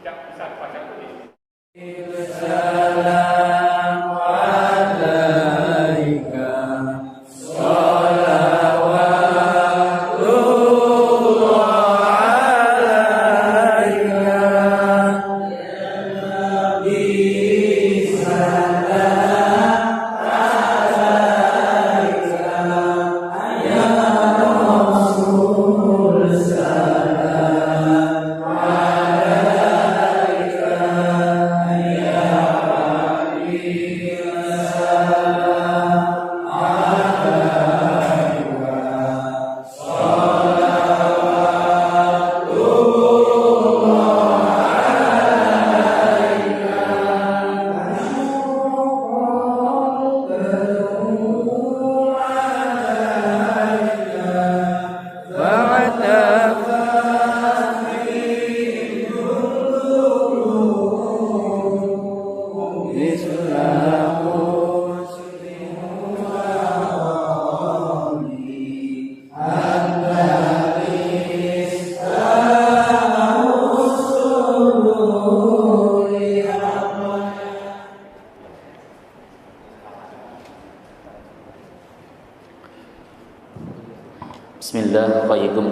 bisa baca tulis. Bismillahirrahmanirrahim.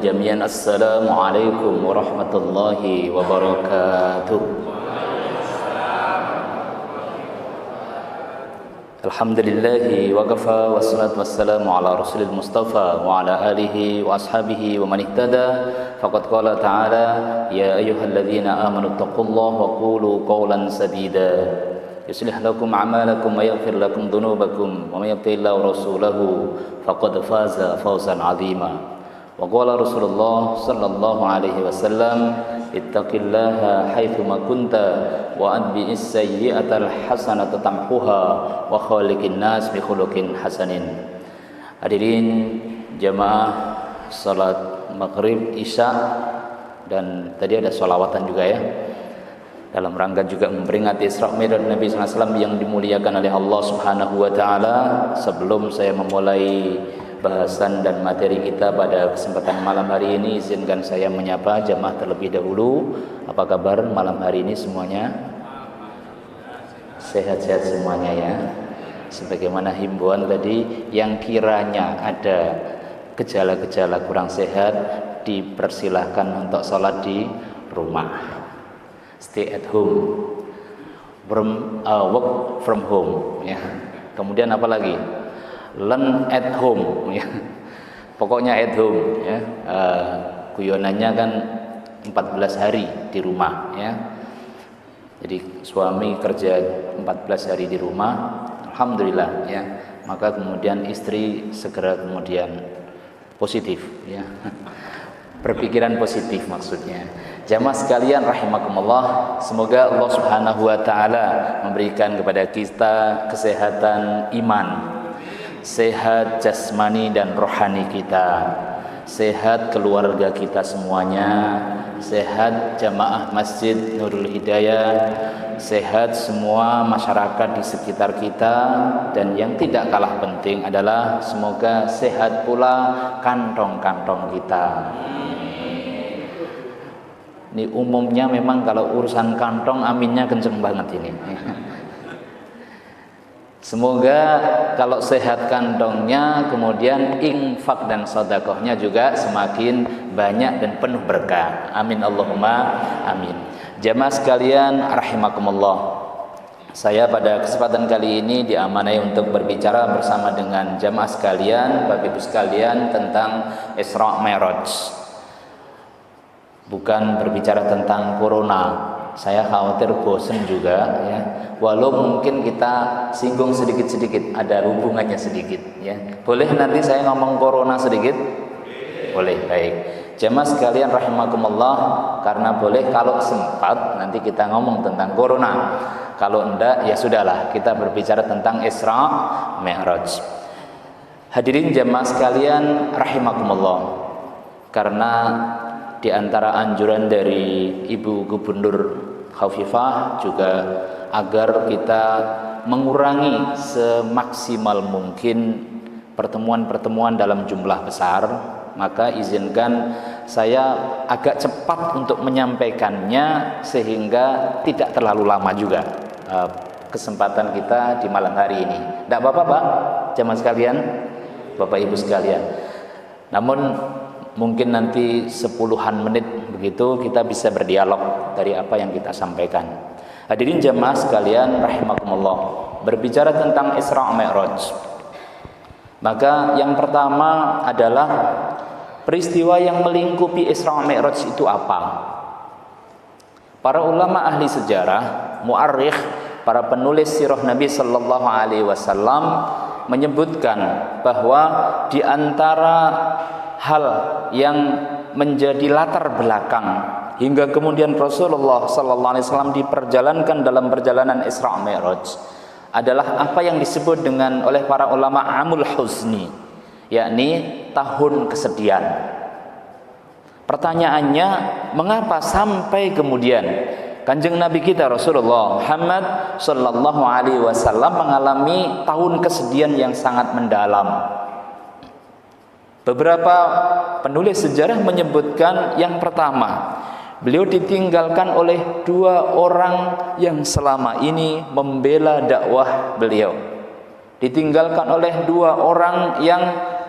Jami'an assalamualaikum warahmatullahi wabarakatuh. Alhamdulillahi wa kafa wassalatu wassalamu ala rasulil mustafa wa ala alihi wa ashabihi wa man ihtada. Faqad qala ta'ala ya ayyuhalladzina amanu taqullaha wa qulu qawlan sadida yuslih lakum a'malakum wa yaghfir lakum dhunubakum wa may yuti'illahu wa rasulahu faqad faza fawzan 'azima. Wa qala Rasulullah sallallahu alaihi wasallam ittaqillaha haitsu ma kunta wa atbi'is sayyi'atal hasanata tamhuha wa khaliqin nas bi khuluqin hasanin. Hadirin jamaah salat maghrib isya, dan tadi ada sholawatan juga ya, dalam rangka juga memperingati Isra Mi'raj Nabi SAW yang dimuliakan oleh Allah Subhanahu wa taala. Sebelum saya memulai bahasan dan materi kita pada kesempatan malam hari ini, izinkan saya menyapa jamaah terlebih dahulu. Apa kabar malam hari ini semuanya? Sehat-sehat semuanya ya. Sebagaimana himbauan tadi, yang kiranya ada gejala-gejala kurang sehat dipersilahkan untuk sholat di rumah. Stay at home, work from home ya. Kemudian apa lagi? Learn at home ya. Pokoknya at home ya. Guyonannya kan 14 hari di rumah ya. Jadi suami kerja 14 hari di rumah, alhamdulillah ya. Maka kemudian istri segera kemudian positif ya. Berpikiran positif maksudnya. Jamaah sekalian rahimakumullah, semoga Allah Subhanahu wa taala memberikan kepada kita kesehatan iman, sehat jasmani dan rohani kita, sehat keluarga kita semuanya, sehat jamaah Masjid Nurul Hidayah, sehat semua masyarakat di sekitar kita, dan yang tidak kalah penting adalah semoga sehat pula kantong-kantong kita. Ini umumnya memang kalau urusan kantong aminnya kenceng banget ini. Semoga kalau sehat kantongnya, kemudian infak dan sedekahnya juga semakin banyak dan penuh berkah. Amin Allahumma amin. Jamaah sekalian rahimakumullah, saya pada kesempatan kali ini diamanai untuk berbicara bersama dengan jamaah sekalian, Bapak Ibu sekalian, tentang Isra Mi'raj. Bukan berbicara tentang corona. Saya khawatir bosen juga ya. Walau mungkin kita singgung sedikit-sedikit, ada hubungannya sedikit ya. Boleh nanti saya ngomong corona sedikit? Boleh, baik. Jamaah sekalian rahimakumullah, karena boleh kalau sempat nanti kita ngomong tentang corona. Kalau enggak ya sudahlah, kita berbicara tentang Isra Mi'raj. Hadirin jamaah sekalian rahimakumullah, karena di antara anjuran dari Ibu Gubernur Khofifah juga agar kita mengurangi semaksimal mungkin pertemuan-pertemuan dalam jumlah besar, maka izinkan saya agak cepat untuk menyampaikannya sehingga tidak terlalu lama juga kesempatan kita di malam hari ini. Tidak apa-apa Pak, jamaah sekalian, Bapak Ibu sekalian. Namun mungkin nanti 10-an menit begitu kita bisa berdialog dari apa yang kita sampaikan. Hadirin jamaah sekalian rahimakumullah, berbicara tentang Isra Mi'raj, maka yang pertama adalah peristiwa yang melingkupi Isra Mi'raj itu apa? Para ulama ahli sejarah, mu'arrikh, para penulis sirah Nabi sallallahu alaihi wasallam menyebutkan bahwa di antara hal yang menjadi latar belakang hingga kemudian Rasulullah sallallahu alaihi wasallam diperjalankan dalam perjalanan Isra Mi'raj adalah apa yang disebut dengan oleh para ulama amul huzni, yakni tahun kesedihan. Pertanyaannya, mengapa sampai kemudian Kanjeng Nabi kita Rasulullah Muhammad sallallahu alaihi wasallam mengalami tahun kesedihan yang sangat mendalam? Beberapa penulis sejarah menyebutkan yang pertama, beliau ditinggalkan oleh dua orang yang selama ini membela dakwah beliau. Ditinggalkan oleh dua orang yang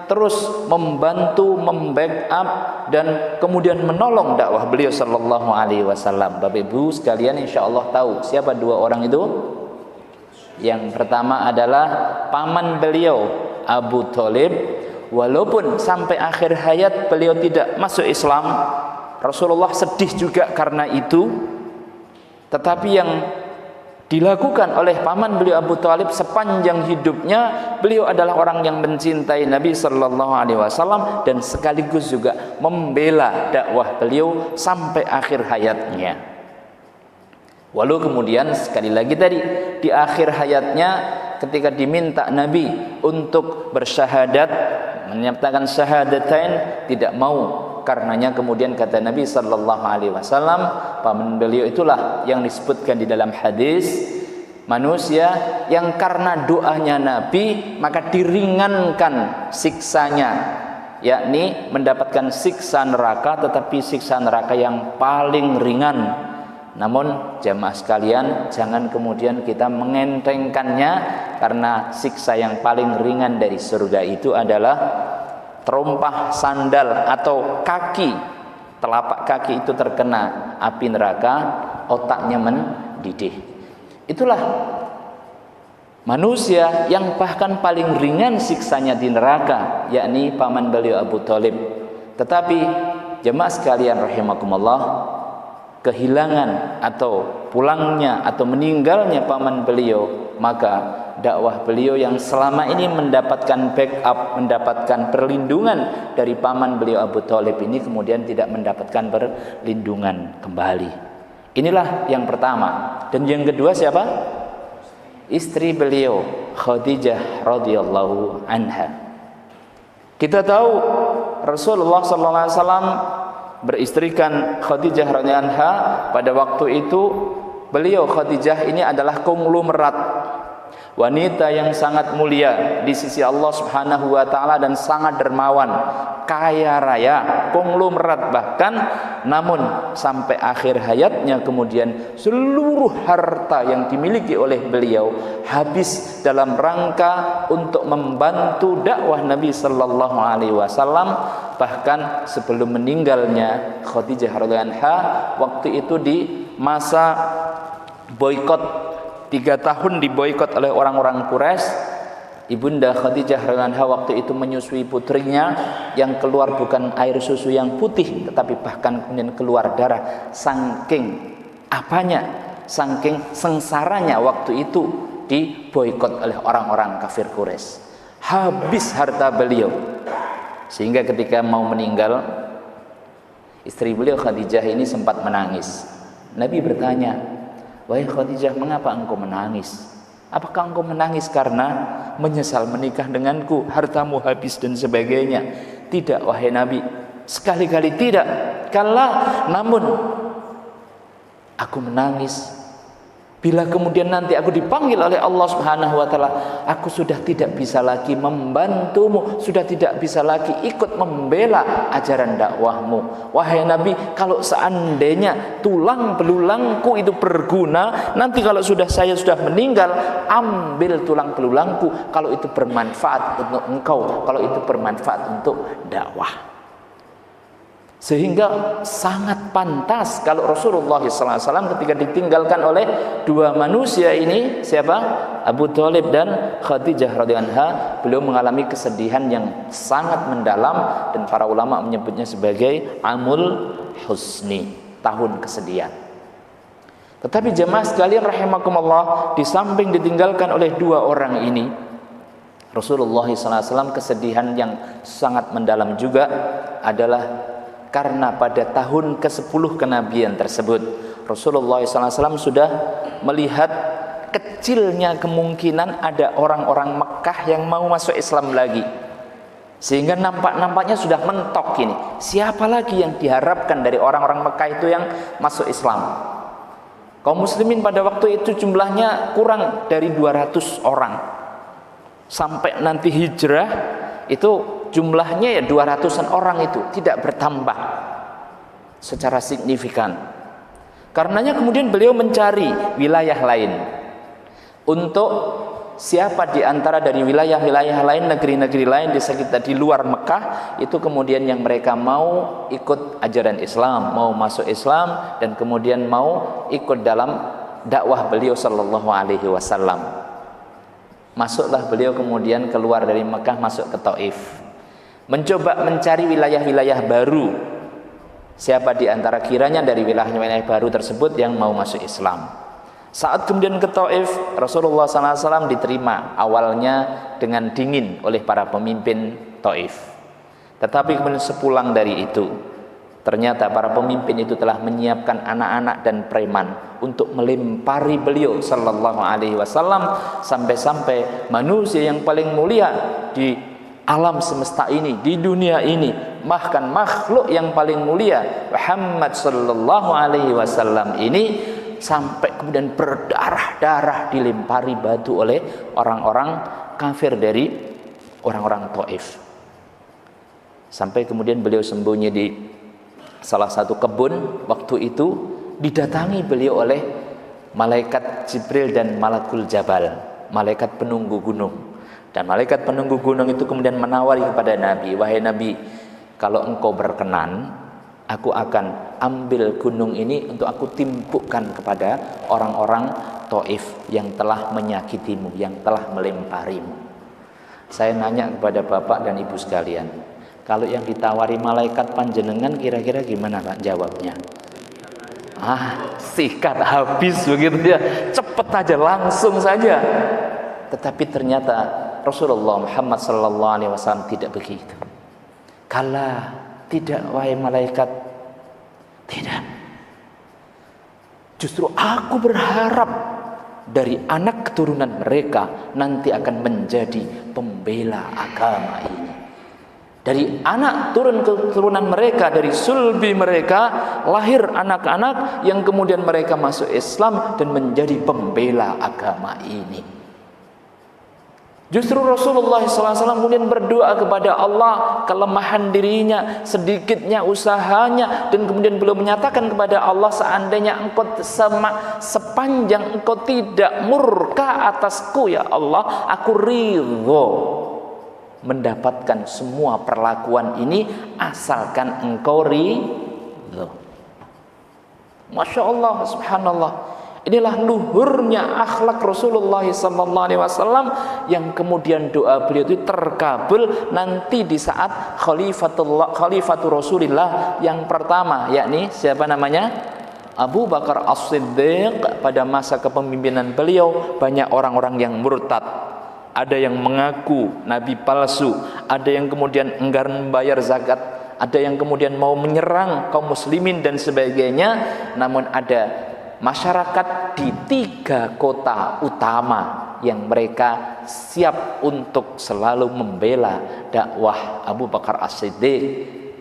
terus membantu, membackup dan kemudian menolong dakwah beliau sallallahu alaihi wasallam. Bapak Ibu sekalian insyaallah tahu siapa dua orang itu? Yang pertama adalah paman beliau Abu Thalib. Walaupun sampai akhir hayat beliau tidak masuk Islam, Rasulullah sedih juga karena itu, tetapi yang dilakukan oleh paman beliau Abu Thalib sepanjang hidupnya, beliau adalah orang yang mencintai Nabi sallallahu alaihi wasallam dan sekaligus juga membela dakwah beliau sampai akhir hayatnya. Walau kemudian sekali lagi tadi di akhir hayatnya ketika diminta Nabi untuk bersyahadat, menyatakan syahadatain, tidak mau. Karenanya kemudian kata Nabi sallallahu alaihi wasallam, paman beliau itulah yang disebutkan di dalam hadis, manusia yang karena doanya Nabi maka diringankan siksanya, yakni mendapatkan siksa neraka, tetapi siksa neraka yang paling ringan. Namun jamaah sekalian, jangan kemudian kita mengentengkannya, karena siksa yang paling ringan dari surga itu adalah terompah sandal atau kaki, telapak kaki itu terkena api neraka, otaknya mendidih. Itulah manusia yang bahkan paling ringan siksanya di neraka, yakni paman beliau Abu Thalib. Tetapi jemaah sekalian rahimakumullah, kehilangan atau pulangnya atau meninggalnya paman beliau, maka dakwah beliau yang selama ini mendapatkan backup, mendapatkan perlindungan dari paman beliau Abu Thalib ini kemudian tidak mendapatkan perlindungan kembali. Inilah yang pertama. Dan yang kedua siapa? Istri beliau Khadijah radhiyallahu anha. Kita tahu Rasulullah sallallahu alaihi wasallam beristrikan Khadijah radhiyallahu anha. Pada waktu itu beliau Khadijah ini adalah konglomerat, wanita yang sangat mulia di sisi Allah Subhanahu wa taala dan sangat dermawan, kaya raya, konglomerat bahkan. Namun sampai akhir hayatnya kemudian seluruh harta yang dimiliki oleh beliau habis dalam rangka untuk membantu dakwah Nabi sallallahu alaihi wasallam. Bahkan sebelum meninggalnya Khadijah radhiyallahu anha, waktu itu di masa boikot, 3 tahun diboikot oleh orang-orang Quraisy, Ibunda Khadijah radhiyallahu anha waktu itu menyusui putrinya yang keluar bukan air susu yang putih, tetapi bahkan kemudian keluar darah. Saking apanya? Saking sengsaranya waktu itu diboikot oleh orang-orang kafir Quraisy. Habis harta beliau, sehingga ketika mau meninggal, istri beliau Khadijah ini sempat menangis. Nabi bertanya, "Wahai Khadijah, mengapa engkau menangis? Apakah engkau menangis karena menyesal menikah denganku, hartamu habis dan sebagainya?" Tidak wahai Nabi, sekali-kali tidak. Kala, namun aku menangis Bila kemudian nanti aku dipanggil oleh Allah Subhanahu wa taala, aku sudah tidak bisa lagi membantumu, sudah tidak bisa lagi ikut membela ajaran dakwahmu. Wahai Nabi, kalau seandainya tulang belulangku itu berguna, nanti kalau saya sudah meninggal, ambil tulang belulangku kalau itu bermanfaat untuk engkau, kalau itu bermanfaat untuk dakwah. Sehingga sangat pantas kalau Rasulullah SAW ketika ditinggalkan oleh dua manusia ini, siapa? Abu Thalib dan Khadijah radhiyallahu anha, beliau mengalami kesedihan yang sangat mendalam, dan para ulama menyebutnya sebagai Amul Husni, tahun kesedihan. Tetapi jemaah sekalian rahimakumullah, di samping ditinggalkan oleh dua orang ini, Rasulullah SAW kesedihan yang sangat mendalam juga adalah karena pada tahun ke-10 kenabian tersebut Rasulullah SAW sudah melihat kecilnya kemungkinan ada orang-orang Mekah yang mau masuk Islam lagi, sehingga nampaknya sudah mentok ini. Siapa lagi yang diharapkan dari orang-orang Mekah itu yang masuk Islam? Kaum muslimin pada waktu itu jumlahnya kurang dari 200 orang. Sampai nanti hijrah itu jumlahnya ya 200-an orang, itu tidak bertambah secara signifikan. Karenanya kemudian beliau mencari wilayah lain untuk siapa di antara dari wilayah-wilayah lain, negeri-negeri lain di sekitar di luar Mekah itu kemudian yang mereka mau ikut ajaran Islam, mau masuk Islam, dan kemudian mau ikut dalam dakwah beliau sallallahu alaihi wasallam. Masuklah beliau kemudian keluar dari Mekah, masuk ke Taif, mencoba mencari wilayah-wilayah baru. Siapa di antara kiranya dari wilayah-wilayah baru tersebut yang mau masuk Islam. Saat kemudian ke Taif, Rasulullah SAW diterima awalnya dengan dingin oleh para pemimpin Taif. Tetapi kemudian sepulang dari itu, ternyata para pemimpin itu telah menyiapkan anak-anak dan preman untuk melempari beliau sallallahu alaihi wasallam, sampai-sampai manusia yang paling mulia di alam semesta ini, di dunia ini, bahkan makhluk yang paling mulia Muhammad sallallahu alaihi wasallam ini, sampai kemudian berdarah-darah dilempari batu oleh orang-orang kafir dari orang-orang Taif. Sampai kemudian beliau sembunyi di salah satu kebun. Waktu itu didatangi beliau oleh malaikat Jibril dan Malakul Jabal, malaikat penunggu gunung. Dan malaikat penunggu gunung itu kemudian menawari kepada Nabi, wahai Nabi, kalau engkau berkenan, aku akan ambil gunung ini untuk aku timpukkan kepada orang-orang Taif yang telah menyakitimu, yang telah melemparimu. Saya nanya kepada bapak dan ibu sekalian, kalau yang ditawari malaikat panjenengan kira-kira gimana Pak jawabnya? Sikat habis begitu ya, cepet aja, langsung saja. Tetapi ternyata Rasulullah Muhammad sallallahu alaihi wasallam tidak begitu. Kala, tidak wahai malaikat, tidak. Justru aku berharap dari anak keturunan mereka nanti akan menjadi pembela agama ini. Dari anak keturunan mereka, dari sulbi mereka lahir anak-anak yang kemudian mereka masuk Islam dan menjadi pembela agama ini. Justru Rasulullah SAW kemudian berdoa kepada Allah, kelemahan dirinya, sedikitnya usahanya, dan kemudian beliau menyatakan kepada Allah, seandainya engkau sepanjang engkau tidak murka atasku ya Allah, aku ridho mendapatkan semua perlakuan ini asalkan engkau ridho. Masya Allah, subhanallah. Inilah luhurnya akhlak Rasulullah SAW yang kemudian doa beliau itu terkabul nanti di saat Khalifatul Rasulillah yang pertama, yakni siapa namanya? Abu Bakar As-Siddiq. Pada masa kepemimpinan beliau banyak orang-orang yang murtad. Ada yang mengaku nabi palsu, ada yang kemudian enggan membayar zakat, ada yang kemudian mau menyerang kaum muslimin dan sebagainya. Namun ada masyarakat di 3 kota utama yang mereka siap untuk selalu membela dakwah Abu Bakar As-Siddiq.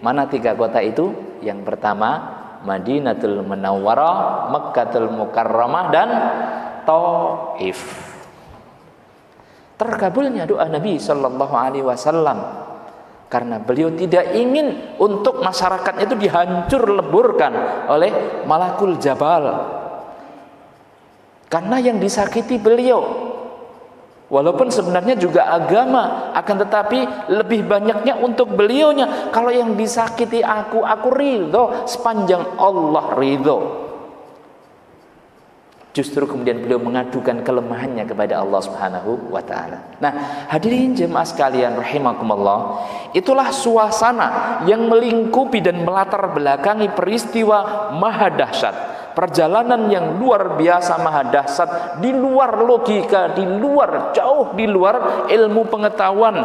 Mana 3 kota itu? Yang pertama Madinatul Munawwarah, Mekkatul Mukarramah, dan Taif. Terkabulnya doa Nabi sallallahu alaihi wasallam karena beliau tidak ingin untuk masyarakatnya itu dihancur leburkan oleh malakul jabal. Karena yang disakiti beliau, walaupun sebenarnya juga agama, akan tetapi lebih banyaknya untuk beliaunya. Kalau yang disakiti aku ridho sepanjang Allah ridho. Justru kemudian beliau mengadukan kelemahannya kepada Allah Subhanahu wa ta'ala. Nah, hadirin jemaah sekalian rahimakumullah, itulah suasana yang melingkupi dan melatar belakangi peristiwa maha dahsyat, perjalanan yang luar biasa maha dahsyat, di luar logika, jauh di luar ilmu pengetahuan,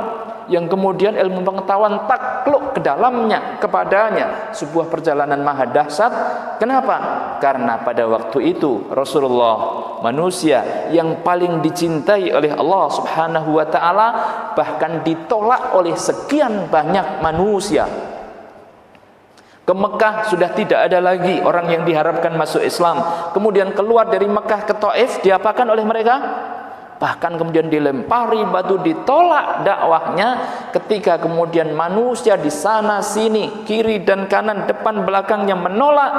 yang kemudian ilmu pengetahuan takluk ke dalamnya, kepadanya, sebuah perjalanan maha dahsyat. Kenapa? Karena pada waktu itu Rasulullah, manusia yang paling dicintai oleh Allah Subhanahu wa ta'ala, bahkan ditolak oleh sekian banyak manusia. Ke Mekah sudah tidak ada lagi orang yang diharapkan masuk Islam. Kemudian keluar dari Mekah ke Taif, diapakan oleh mereka? Bahkan kemudian dilempari batu, ditolak dakwahnya. Ketika kemudian manusia di sana sini, kiri dan kanan, depan belakangnya menolak,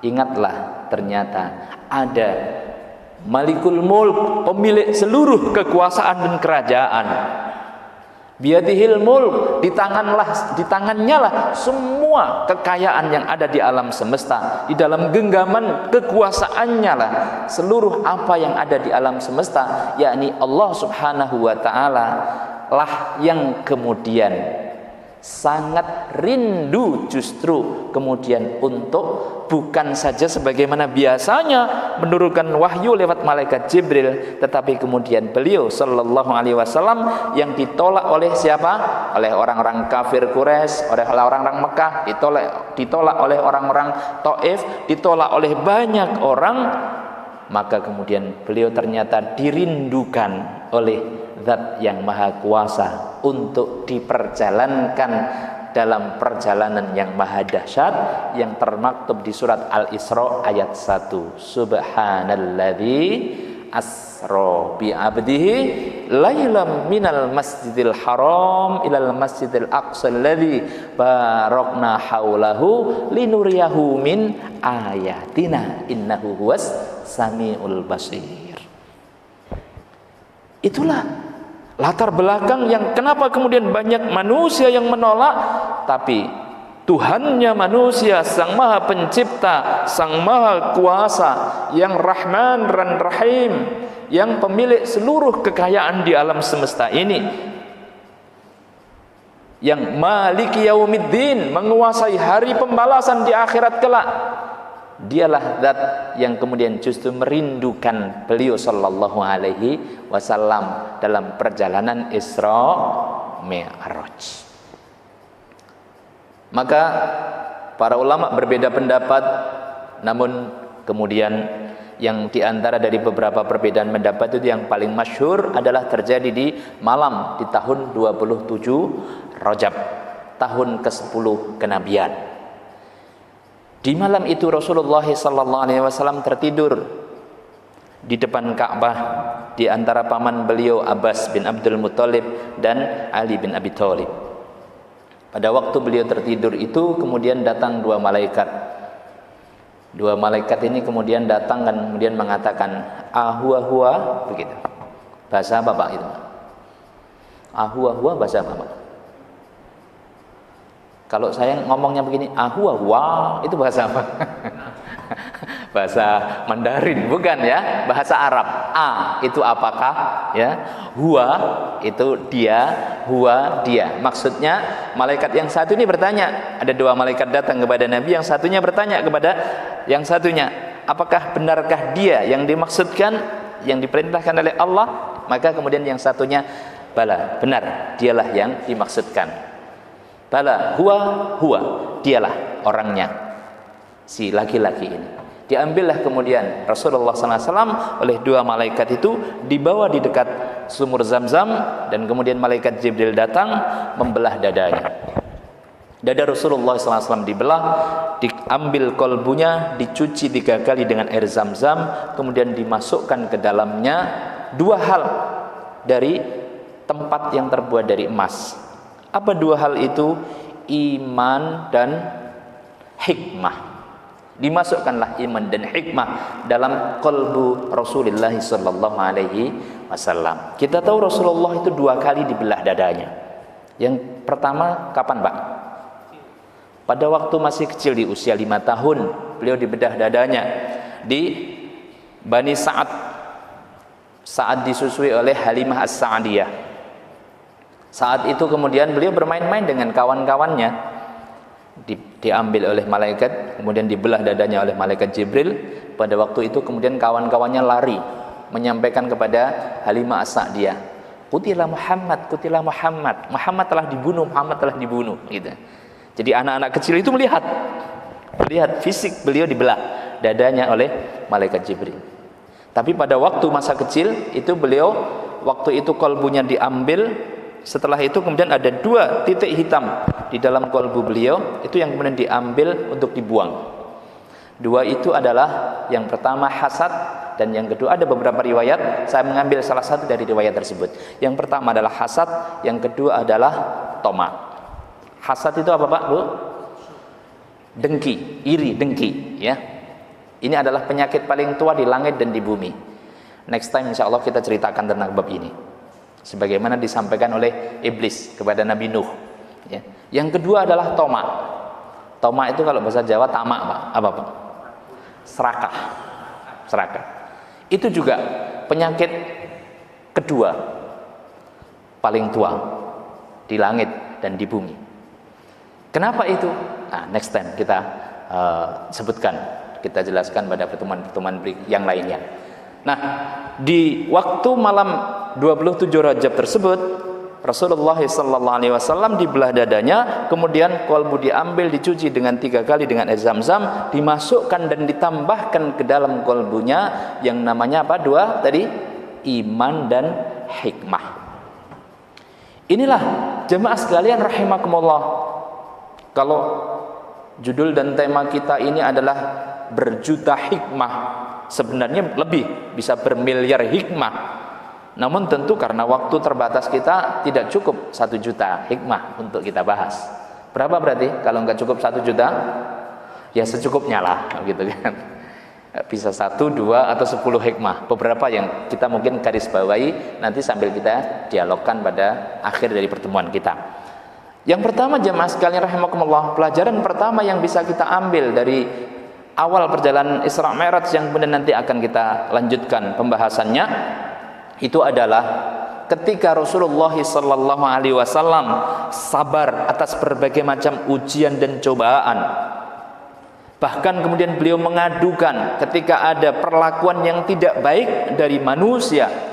ingatlah ternyata ada Malikul Mulk, pemilik seluruh kekuasaan dan kerajaan. Biadihil mulk, di tangannya lah semua kekayaan yang ada di alam semesta. Di dalam genggaman kekuasaannya lah seluruh apa yang ada di alam semesta, yakni Allah Subhanahu wa ta'ala lah yang kemudian sangat rindu justru kemudian untuk bukan saja sebagaimana biasanya menurunkan wahyu lewat malaikat Jibril, tetapi kemudian beliau sallallahu alaihi wasallam yang ditolak oleh siapa? Oleh orang-orang kafir Quraisy, oleh orang-orang Mekah, ditolak oleh orang-orang Taif, ditolak oleh banyak orang. Maka kemudian beliau ternyata dirindukan oleh Zat yang Maha Kuasa untuk diperjalankan dalam perjalanan yang maha dahsyat yang termaktub di surat Al-Isra ayat 1. Subhanalladzi asra bi 'abdihi lailam minal masjidil haram ilal masjidil aqsa alladzi barakna haulahu linuriyahu min ayatina innahu huwas samiul basir. Itulah latar belakang yang kenapa kemudian banyak manusia yang menolak, tapi Tuhannya manusia, Sang Maha Pencipta, Sang Maha Kuasa, yang Rahman dan Rahim, yang pemilik seluruh kekayaan di alam semesta ini, yang Maliki Yaumiddin, menguasai hari pembalasan di akhirat kelak. Dialah zat yang kemudian justru merindukan beliau sallallahu alaihi wasallam dalam perjalanan Isra Mi'raj. Maka para ulama berbeda pendapat, namun kemudian yang diantara dari beberapa perbedaan pendapat itu yang paling masyhur adalah terjadi di malam di tahun 27 Rajab, tahun ke-10 kenabian. Di malam itu Rasulullah sallallahu alaihi wasallam tertidur di depan Ka'bah di antara paman beliau Abbas bin Abdul Muthalib dan Ali bin Abi Thalib. Pada waktu beliau tertidur itu kemudian datang dua malaikat. Dua malaikat ini kemudian datang dan kemudian mengatakan ahwa begitu. Bahasa apa Pak itu? Ahwa bahasa apa Pak? Kalau saya ngomongnya begini, ahwa, itu bahasa apa? Bahasa Mandarin, bukan ya? Bahasa Arab. A itu apakah? Ya. Huwa itu dia, huwa dia. Maksudnya malaikat yang satu ini bertanya. Ada dua malaikat datang kepada Nabi, yang satunya bertanya kepada yang satunya, apakah benarkah dia yang dimaksudkan, yang diperintahkan oleh Allah? Maka kemudian yang satunya, bala, benar, dialah yang dimaksudkan. Bala, huwa, dialah orangnya, si laki-laki ini. Diambillah kemudian Rasulullah SAW oleh dua malaikat itu, dibawa di dekat sumur Zam-Zam, dan kemudian malaikat Jibril datang membelah dadanya. Dada Rasulullah SAW dibelah, diambil kolbunya, dicuci 3 kali dengan air zam-zam, kemudian dimasukkan ke dalamnya 2 hal dari tempat yang terbuat dari emas. Apa 2 hal itu? Iman dan hikmah. Dimasukkanlah iman dan hikmah dalam kolbu Rasulullah SAW. Kita tahu Rasulullah itu 2 kali dibelah dadanya. Yang pertama kapan, Pak? Pada waktu masih kecil, di usia 5 tahun beliau dibedah dadanya di Bani Sa'ad saat disusui oleh Halimah As-Sa'diyah. Saat itu kemudian beliau bermain-main dengan kawan-kawannya, diambil oleh malaikat, kemudian dibelah dadanya oleh malaikat Jibril. Pada waktu itu kemudian kawan-kawannya lari menyampaikan kepada Halimah As-Sa'diyah, "Qutila Muhammad, qutila Muhammad. Muhammad telah dibunuh, Muhammad telah dibunuh." Gitu. Jadi anak-anak kecil itu melihat fisik beliau dibelah dadanya oleh malaikat Jibril. Tapi pada waktu masa kecil itu beliau, waktu itu kolbunya diambil, setelah itu kemudian ada 2 titik hitam di dalam kolbu beliau, itu yang kemudian diambil untuk dibuang. 2 itu adalah, yang pertama hasad, dan yang kedua ada beberapa riwayat, saya mengambil salah satu dari riwayat tersebut. Yang pertama adalah hasad, yang kedua adalah toma. Hasad itu apa, Pak, Bu? Dengki, iri, dengki, ya. Ini adalah penyakit paling tua di langit dan di bumi. Next time insya Allah kita ceritakan tentang bab ini, sebagaimana disampaikan oleh iblis kepada Nabi Nuh, ya. Yang kedua adalah toma. Toma itu kalau bahasa Jawa tamak, Pak. Apa, Pak? Serakah. Serakah. Itu juga penyakit kedua paling tua di langit dan di bumi. Kenapa itu? Nah, next time kita sebutkan, kita jelaskan pada pertemuan-pertemuan yang lainnya. Nah, di waktu malam 27 Rajab tersebut, Rasulullah SAW dibelah dadanya, kemudian kolbu diambil, dicuci dengan 3 kali dengan air zam-zam, dimasukkan dan ditambahkan ke dalam kolbunya yang namanya apa? 2 tadi, iman dan hikmah. Inilah jemaah sekalian rahimakumullah. Kalau judul dan tema kita ini adalah berjuta hikmah, sebenarnya lebih, bisa bermiliar hikmah. Namun tentu karena waktu terbatas kita tidak cukup 1 juta hikmah untuk kita bahas. Berapa berarti kalau nggak cukup 1 juta? Ya secukupnya lah, gitu kan. Bisa 1, 2, atau 10 hikmah. Beberapa yang kita mungkin garis bawahi nanti sambil kita dialogkan pada akhir dari pertemuan kita. Yang pertama jemaah sekalian rahimakumullah, pelajaran pertama yang bisa kita ambil dari awal perjalanan Isra Mi'raj yang kemudian nanti akan kita lanjutkan pembahasannya, itu adalah ketika Rasulullah SAW sabar atas berbagai macam ujian dan cobaan. Bahkan kemudian beliau mengadukan ketika ada perlakuan yang tidak baik dari manusia,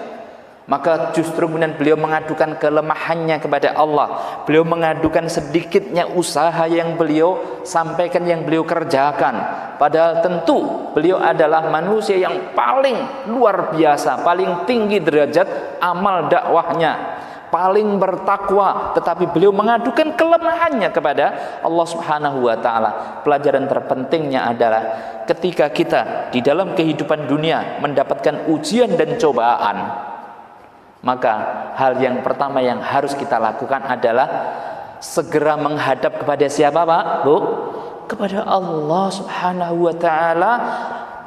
maka justru kemudian beliau mengadukan kelemahannya kepada Allah. Beliau mengadukan sedikitnya usaha yang beliau sampaikan, yang beliau kerjakan. Padahal tentu beliau adalah manusia yang paling luar biasa, paling tinggi derajat amal dakwahnya, paling bertakwa, tetapi beliau mengadukan kelemahannya kepada Allah Subhanahu wa taala. Pelajaran terpentingnya adalah ketika kita di dalam kehidupan dunia mendapatkan ujian dan cobaan, maka hal yang pertama yang harus kita lakukan adalah segera menghadap kepada siapa, Pak, Bu? Kepada Allah Subhanahu wa taala.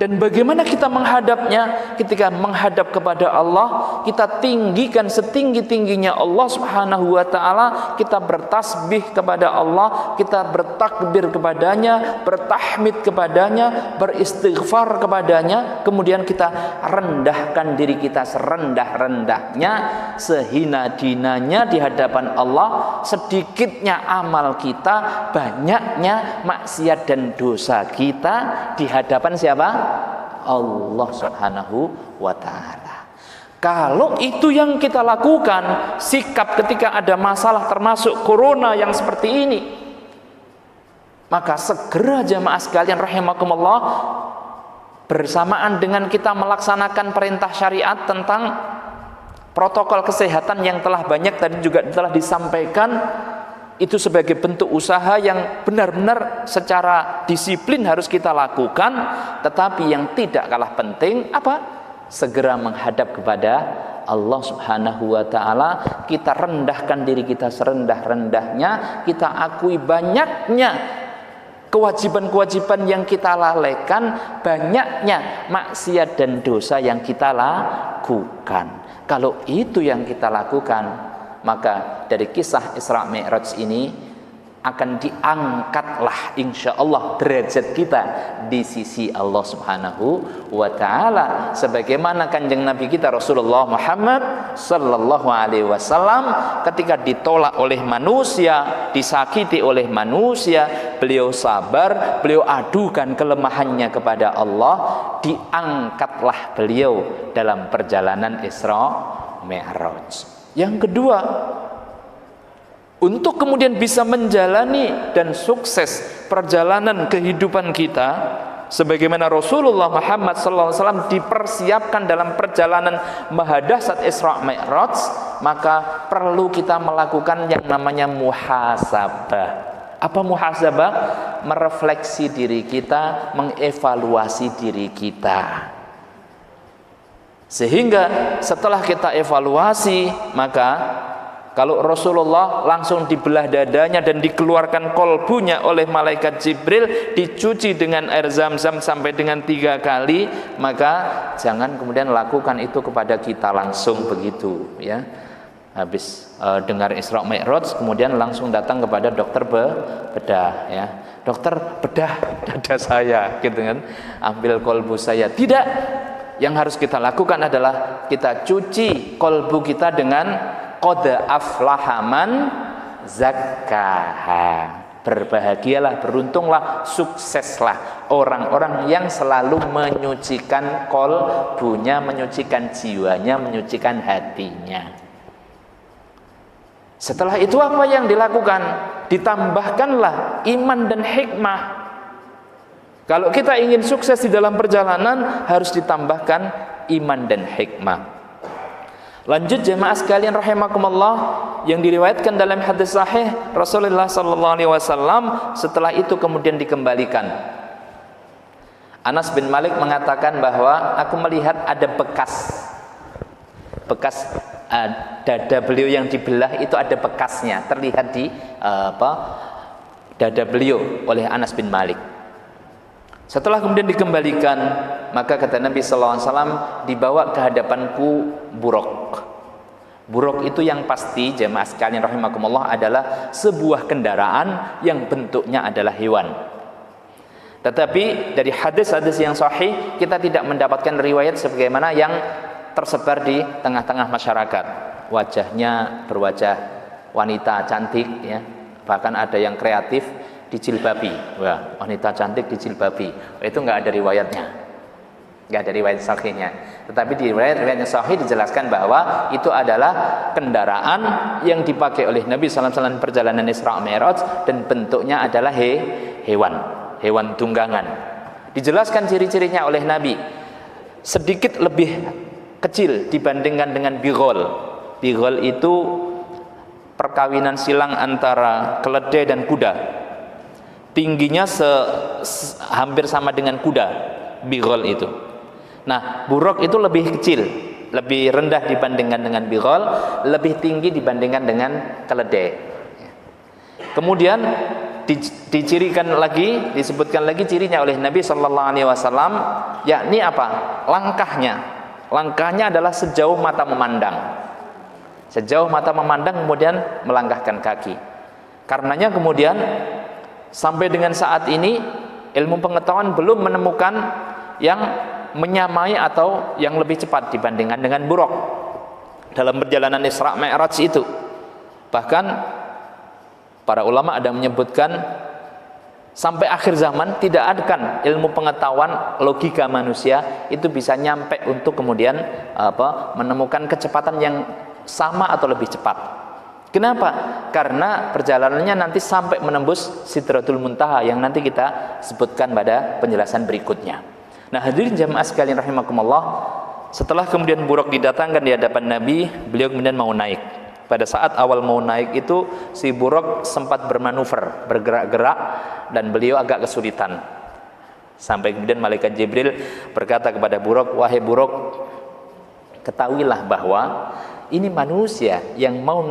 Dan bagaimana kita menghadapnya? Ketika menghadap kepada Allah, kita tinggikan setinggi-tingginya Allah Subhanahu wa taala, kita bertasbih kepada Allah, kita bertakbir kepadanya, bertahmid kepadanya, beristighfar kepadanya, kemudian kita rendahkan diri kita serendah-rendahnya, sehina-dinanya di hadapan Allah, sedikitnya amal kita, banyaknya maksiat dan dosa kita di hadapan siapa? Allah Subhanahu wa ta'ala. Kalau itu yang kita lakukan, sikap ketika ada masalah termasuk corona yang seperti ini, maka segera jamaah sekalian rahimakumullah, bersamaan dengan kita melaksanakan perintah syariat tentang protokol kesehatan yang telah banyak tadi juga telah disampaikan, itu sebagai bentuk usaha yang benar-benar secara disiplin harus kita lakukan. Tetapi yang tidak kalah penting apa? Segera menghadap kepada Allah Subhanahu wa ta'ala. Kita rendahkan diri kita serendah-rendahnya, kita akui banyaknya kewajiban-kewajiban yang kita lalaikan, banyaknya maksiat dan dosa yang kita lakukan. Kalau itu yang kita lakukan, maka dari kisah Isra Mi'raj ini akan diangkatlah insya Allah derajat kita di sisi Allah Subhanahu wa ta'ala, sebagaimana kanjeng Nabi kita Rasulullah Muhammad sallallahu alaihi wasallam ketika ditolak oleh manusia, disakiti oleh manusia, beliau sabar, beliau adukan kelemahannya kepada Allah, diangkatlah beliau dalam perjalanan Isra Mi'raj. Yang kedua, untuk kemudian bisa menjalani dan sukses perjalanan kehidupan kita sebagaimana Rasulullah Muhammad SAW dipersiapkan dalam perjalanan mahadasat Isra Mi'raj, maka perlu kita melakukan yang namanya muhasabah. Apa muhasabah? Merefleksi diri kita, mengevaluasi diri kita. Sehingga setelah kita evaluasi, maka kalau Rasulullah langsung dibelah dadanya dan dikeluarkan kolbunya oleh malaikat Jibril, dicuci dengan air zam-zam sampai dengan 3 kali, maka jangan kemudian lakukan itu kepada kita langsung begitu, ya. Habis dengar Isra Mi'raj kemudian langsung datang kepada dokter bedah, ya. Dokter, bedah dada saya, gitu kan. Ambil kolbu saya. Tidak. Yang harus kita lakukan adalah kita cuci kolbu kita dengan qad aflaha man zakkaha. Berbahagialah, beruntunglah, sukseslah orang-orang yang selalu menyucikan kolbunya, menyucikan jiwanya, menyucikan hatinya. Setelah itu apa yang dilakukan? Ditambahkanlah iman dan hikmah. Kalau kita ingin sukses di dalam perjalanan, harus ditambahkan iman dan hikmah. Lanjut jemaah sekalian rahimakumullah, yang diriwayatkan dalam hadis sahih Rasulullah sallallahu alaihi wasallam, setelah itu kemudian dikembalikan. Anas bin Malik mengatakan bahwa aku melihat ada bekas dada beliau yang dibelah, itu ada bekasnya terlihat di dada beliau oleh Anas bin Malik. Setelah kemudian dikembalikan, maka kata Nabi sallallahu alaihi wasallam, dibawa ke hadapanku buruk. Buruk itu yang pasti jemaah sekalian rahimakumullah adalah sebuah kendaraan yang bentuknya adalah hewan. Tetapi dari hadis-hadis yang sahih, kita tidak mendapatkan riwayat sebagaimana yang tersebar di tengah-tengah masyarakat. Wajahnya berwajah wanita cantik, ya. Bahkan ada yang kreatif dijilbabi. Wah, wanita cantik dijilbabi. Itu enggak ada riwayatnya. Enggak ada riwayat sahihnya. Tetapi di riwayat yang sahih dijelaskan bahwa itu adalah kendaraan yang dipakai oleh Nabi sallallahu alaihi wasallam perjalanan Isra Mi'raj dan bentuknya adalah hewan tunggangan. Dijelaskan ciri-cirinya oleh Nabi. Sedikit lebih kecil dibandingkan dengan bighol. Bighol itu perkawinan silang antara keledai dan kuda. Tingginya hampir sama dengan kuda, bighol itu. Nah, buruk itu lebih kecil, lebih rendah dibandingkan dengan bighol, lebih tinggi dibandingkan dengan keledai. Kemudian dicirikan lagi, disebutkan lagi cirinya oleh Nabi sallallahu alaihi wasallam, yakni apa? Langkahnya adalah sejauh mata memandang. Sejauh mata memandang kemudian melangkahkan kaki. Karenanya kemudian sampai dengan saat ini ilmu pengetahuan belum menemukan yang menyamai atau yang lebih cepat dibandingkan dengan buruk dalam perjalanan Isra Mi'raj itu. Bahkan para ulama ada menyebutkan sampai akhir zaman tidak akan ilmu pengetahuan logika manusia itu bisa nyampe untuk kemudian menemukan kecepatan yang sama atau lebih cepat. Kenapa? Karena perjalanannya nanti sampai menembus Sidratul Muntaha yang nanti kita sebutkan pada penjelasan berikutnya. Nah, hadirin jamaah sekalian rahimakumullah, setelah kemudian buruk didatangkan di hadapan Nabi, beliau kemudian mau naik. Pada saat awal mau naik itu si Buraq sempat bermanuver, bergerak-gerak, dan beliau agak kesulitan. Sampai kemudian malaikat Jibril berkata kepada Buraq, "Wahai Buraq, ketahuilah bahwa ini manusia yang mau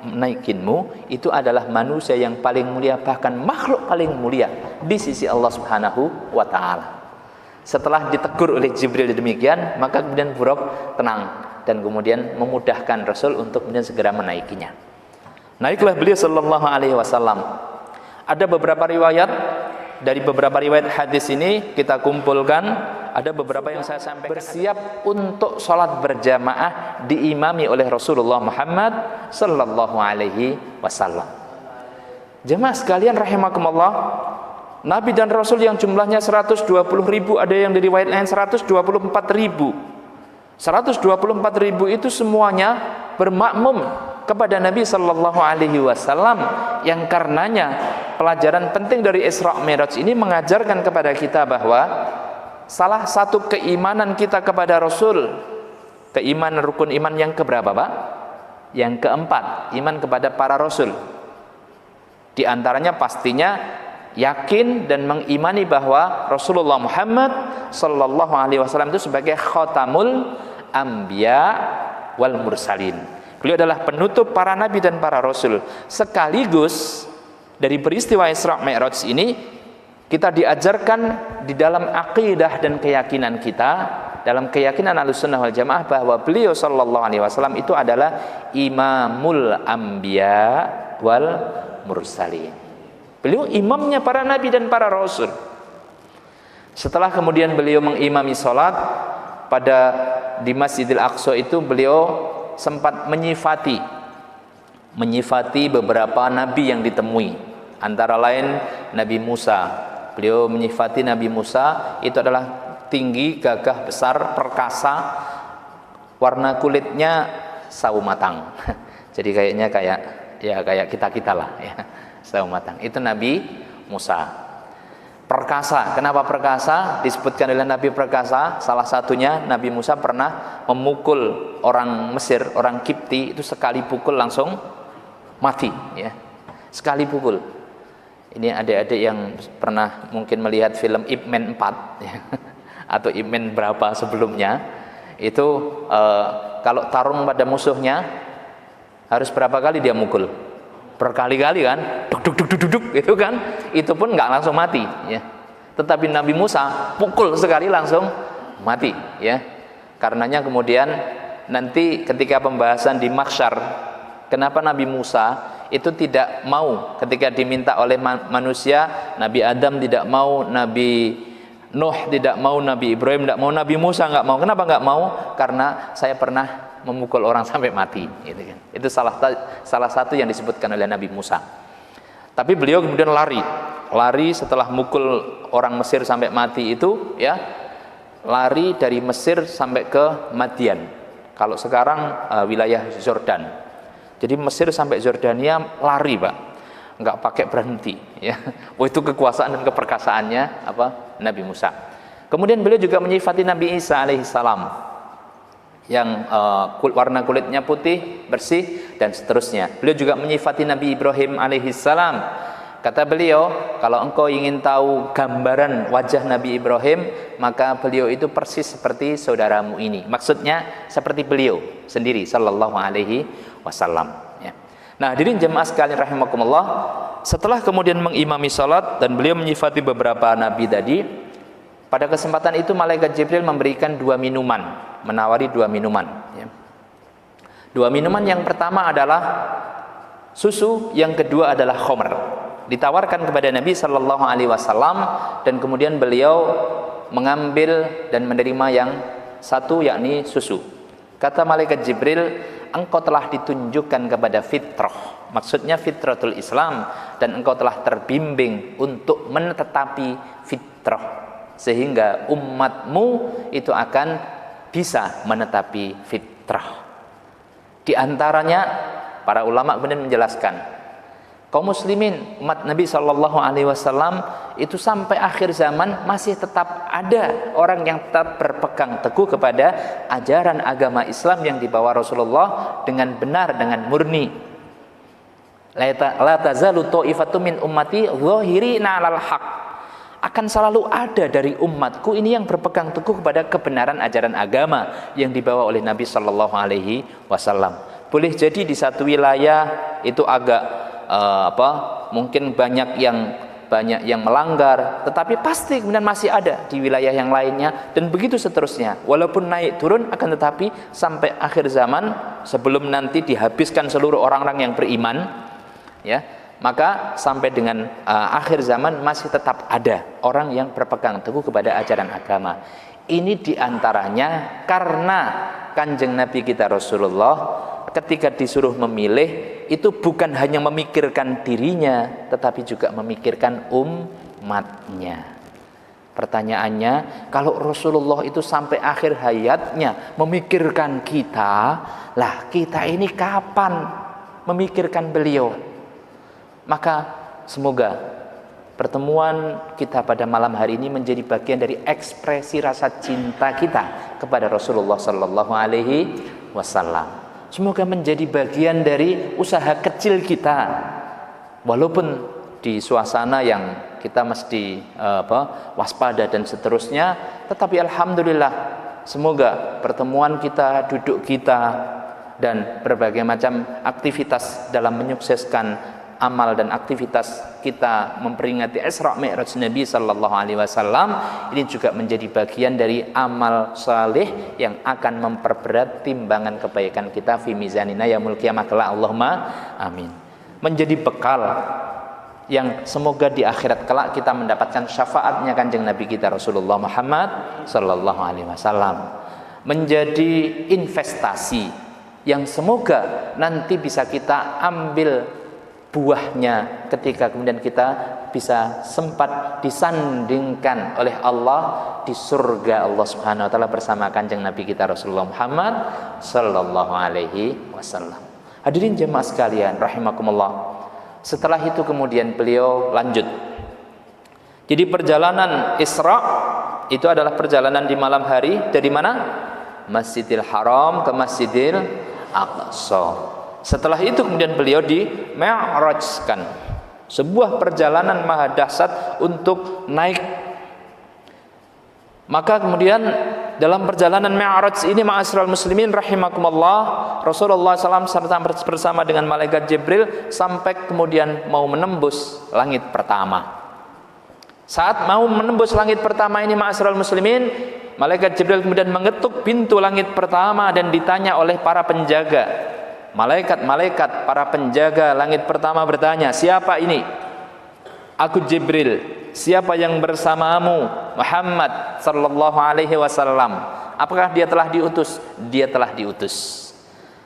naikinmu itu adalah manusia yang paling mulia, bahkan makhluk paling mulia di sisi Allah Subhanahu wa taala." Setelah ditegur oleh Jibril demikian, maka kemudian Buraq tenang dan kemudian memudahkan Rasul untuk kemudian segera menaikinya. Naiklah beliau sallallahu alaihi wasallam. Ada beberapa riwayat, dari beberapa riwayat hadis ini kita kumpulkan, ada beberapa yang saya sampaikan. Bersiap untuk sholat berjamaah diimami oleh Rasulullah Muhammad sallallahu alaihi wasallam. Jemaah sekalian rahimakumullah, Nabi dan Rasul yang jumlahnya 120.000, ada yang dari riwayat lain 124.000. 124.000 itu semuanya bermakmum kepada Nabi sallallahu alaihi wasallam, yang karenanya pelajaran penting dari Isra Mi'raj ini mengajarkan kepada kita bahwa salah satu keimanan kita kepada Rasul, keimanan rukun iman yang keberapa, Pak? Yang keempat, iman kepada para Rasul. Di antaranya pastinya yakin dan mengimani bahwa Rasulullah Muhammad sallallahu alaihi wasallam itu sebagai khatamul anbiya wal mursalin. Beliau adalah penutup para nabi dan para rasul. Sekaligus dari peristiwa Isra Mi'raj ini kita diajarkan di dalam akidah dan keyakinan kita, dalam keyakinan Ahlussunnah wal Jamaah, bahwa beliau sallallahu alaihi wasallam itu adalah imamul anbiya wal mursalin. Beliau imamnya para nabi dan para rasul. Setelah kemudian beliau mengimami salat di Masjidil Aqsa itu, beliau sempat menyifati beberapa nabi yang ditemui, antara lain Nabi Musa. Beliau menyifati Nabi Musa itu adalah tinggi, gagah, besar, perkasa, warna kulitnya sawo matang. Jadi kayaknya kayak kita lah ya, sawo matang. Itu Nabi Musa. Perkasa. Kenapa perkasa? Disebutkan oleh Nabi perkasa, salah satunya Nabi Musa pernah memukul orang Mesir, orang Kipti, itu sekali pukul langsung mati ya. Sekali pukul. Ini adik-adik yang pernah mungkin melihat film Ip Man 4 ya, atau Ip Man berapa sebelumnya, itu kalau tarung pada musuhnya harus berapa kali dia mukul? Berkali-kali kan, duk gitu kan, itu pun nggak langsung mati ya. Tetapi Nabi Musa pukul sekali langsung mati ya. Karenanya kemudian nanti ketika pembahasan di mahsyar, kenapa Nabi Musa itu tidak mau ketika diminta oleh manusia, Nabi Adam tidak mau, Nabi Nuh tidak mau, Nabi Ibrahim tidak mau, Nabi Musa nggak mau. Kenapa nggak mau? Karena saya pernah memukul orang sampai mati gitu kan. Itu salah satu yang disebutkan oleh Nabi Musa. Tapi beliau kemudian lari setelah mukul orang Mesir sampai mati itu ya, lari dari Mesir sampai ke Madian. Kalau sekarang wilayah Jordan. Jadi Mesir sampai Jordania lari, Pak. Enggak pakai berhenti ya. Oh, itu kekuasaan dan keperkasaannya Nabi Musa. Kemudian beliau juga menyifati Nabi Isa alaihissalam yang warna kulitnya putih, bersih, dan seterusnya. Beliau juga menyifati Nabi Ibrahim alaihissalam. Kata beliau, kalau engkau ingin tahu gambaran wajah Nabi Ibrahim, maka beliau itu persis seperti saudaramu ini. Maksudnya seperti beliau sendiri sallallahu alaihi wasallam ya. Nah, hadirin jemaah sekalian rahimakumullah, setelah kemudian mengimami salat dan beliau menyifati beberapa nabi tadi, pada kesempatan itu malaikat Jibril memberikan menawari dua minuman ya. Dua minuman, yang pertama adalah susu, yang kedua adalah khamr. Ditawarkan kepada Nabi sallallahu alaihi wasallam, dan kemudian beliau mengambil dan menerima yang satu, yakni susu. Kata malaikat Jibril, engkau telah ditunjukkan kepada fitrah, maksudnya fitratul Islam, dan engkau telah terbimbing untuk menetapi fitrah, sehingga umatmu itu akan bisa menetapi fitrah. Di antaranya para ulama kemudian menjelaskan, kaum muslimin umat Nabi sallallahu alaihi wasallam itu sampai akhir zaman masih tetap ada orang yang tetap berpegang teguh kepada ajaran agama Islam yang dibawa Rasulullah dengan benar, dengan murni. La tazalu ta'ifatun min ummati dhahirina 'alal haq. Akan selalu ada dari umatku ini yang berpegang teguh kepada kebenaran ajaran agama yang dibawa oleh Nabi sallallahu alaihi wasallam. Boleh jadi di satu wilayah itu agak mungkin banyak yang melanggar, tetapi pasti kemudian masih ada di wilayah yang lainnya, dan begitu seterusnya. Walaupun naik turun, akan tetapi sampai akhir zaman, sebelum nanti dihabiskan seluruh orang-orang yang beriman, ya, maka sampai dengan akhir zaman masih tetap ada orang yang berpegang teguh kepada ajaran agama. Ini diantaranya karena Kanjeng Nabi kita Rasulullah ketika disuruh memilih itu bukan hanya memikirkan dirinya, tetapi juga memikirkan umatnya. Pertanyaannya, kalau Rasulullah itu sampai akhir hayatnya memikirkan kita, lah kita ini kapan memikirkan beliau? Maka semoga pertemuan kita pada malam hari ini menjadi bagian dari ekspresi rasa cinta kita kepada Rasulullah sallallahu alaihi wasallam. Semoga menjadi bagian dari usaha kecil kita, walaupun di suasana yang kita mesti waspada dan seterusnya, tetapi alhamdulillah, semoga pertemuan kita, duduk kita, dan berbagai macam aktivitas dalam menyukseskan amal dan aktivitas kita memperingati Isra Mi'raj Nabi sallallahu alaihi wasallam ini juga menjadi bagian dari amal saleh yang akan memperberat timbangan kebaikan kita fi mizanina yaumil qiyamah kelak. Allahumma amin. Menjadi bekal yang semoga di akhirat kelak kita mendapatkan syafaatnya Kanjeng Nabi kita Rasulullah Muhammad sallallahu alaihi wasallam. Menjadi investasi yang semoga nanti bisa kita ambil buahnya ketika kemudian kita bisa sempat disandingkan oleh Allah di surga Allah Subhanahu wa taala bersama Kanjeng Nabi kita Rasulullah Muhammad sallallahu alaihi wasallam. Hadirin jemaah sekalian rahimakumullah. Setelah itu kemudian beliau lanjut. Jadi perjalanan Isra itu adalah perjalanan di malam hari dari mana? Masjidil Haram ke Masjidil Aqsa. Setelah itu kemudian beliau di-mi'rajkan. Sebuah perjalanan maha dahsyat untuk naik. Maka kemudian dalam perjalanan mi'raj ini ma'asyiral muslimin rahimakumullah, Rasulullah SAW bersama dengan malaikat Jibril sampai kemudian mau menembus langit pertama. Saat mau menembus langit pertama ini ma'asyiral muslimin, malaikat Jibril kemudian mengetuk pintu langit pertama dan ditanya oleh para penjaga. Malaikat-malaikat para penjaga langit pertama bertanya, siapa ini? Aku Jibril. Siapa yang bersamamu? Muhammad sallallahu alaihi wasallam. Apakah dia telah diutus? Dia telah diutus.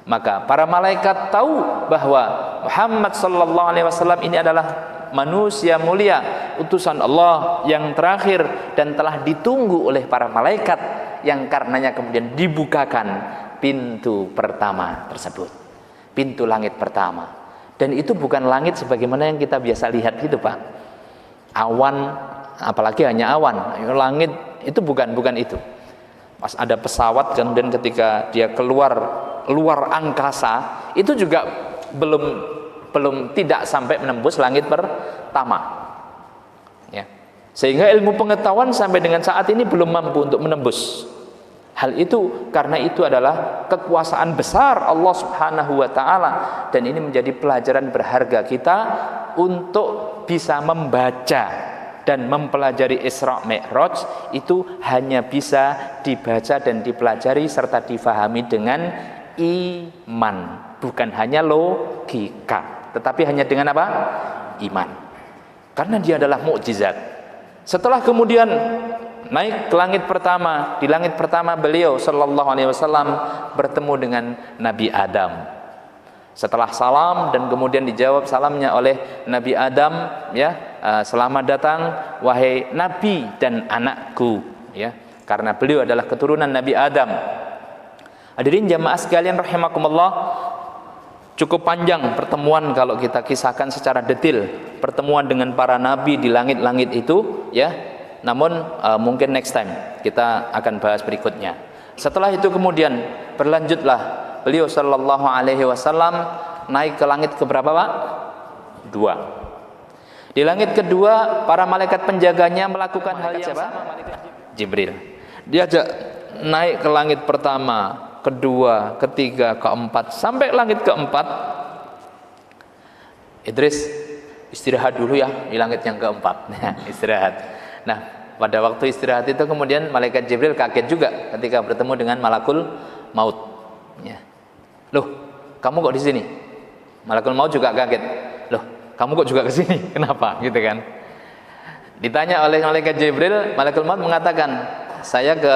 Maka para malaikat tahu bahwa Muhammad sallallahu alaihi wasallam ini adalah manusia mulia, utusan Allah yang terakhir, dan telah ditunggu oleh para malaikat yang karenanya kemudian dibukakan pintu pertama tersebut. Pintu langit pertama. Dan itu bukan langit sebagaimana yang kita biasa lihat itu, Pak. Awan, apalagi hanya awan. Langit itu bukan itu. Pas ada pesawat kemudian ketika dia keluar luar angkasa, itu juga belum tidak sampai menembus langit pertama. Ya. Sehingga ilmu pengetahuan sampai dengan saat ini belum mampu untuk menembus hal itu, karena itu adalah kekuasaan besar Allah Subhanahu wa taala, dan ini menjadi pelajaran berharga kita untuk bisa membaca dan mempelajari Isra Mi'raj. Itu hanya bisa dibaca dan dipelajari serta difahami dengan iman, bukan hanya logika, tetapi hanya dengan apa? Iman. Karena dia adalah mukjizat. Setelah kemudian naik ke langit pertama, di langit pertama beliau sallallahu alaihi wasallam bertemu dengan Nabi Adam. Setelah salam dan kemudian dijawab salamnya oleh Nabi Adam, ya, selamat datang wahai nabi dan anakku, ya, karena beliau adalah keturunan Nabi Adam. Hadirin jamaah sekalian rahimakumullah, cukup panjang pertemuan kalau kita kisahkan secara detail pertemuan dengan para nabi di langit-langit itu, ya. Namun mungkin next time kita akan bahas berikutnya. Setelah itu kemudian berlanjutlah beliau sallallahu alaihi wasallam naik ke langit keberapa, Pak? 2. Di langit kedua para malaikat penjaganya melakukan hal yang sama. Jibril diajak naik ke langit pertama, kedua, ketiga, keempat, sampai langit keempat. Idris, istirahat dulu ya di langit yang keempat. Istirahat. Nah, pada waktu istirahat itu kemudian malaikat Jibril kaget juga ketika bertemu dengan malakul maut. Ya. Loh, kamu kok di sini? Malakul maut juga kaget. Loh, kamu kok juga ke sini? Kenapa? Gitu kan? Ditanya oleh malaikat Jibril, malakul maut mengatakan, saya ke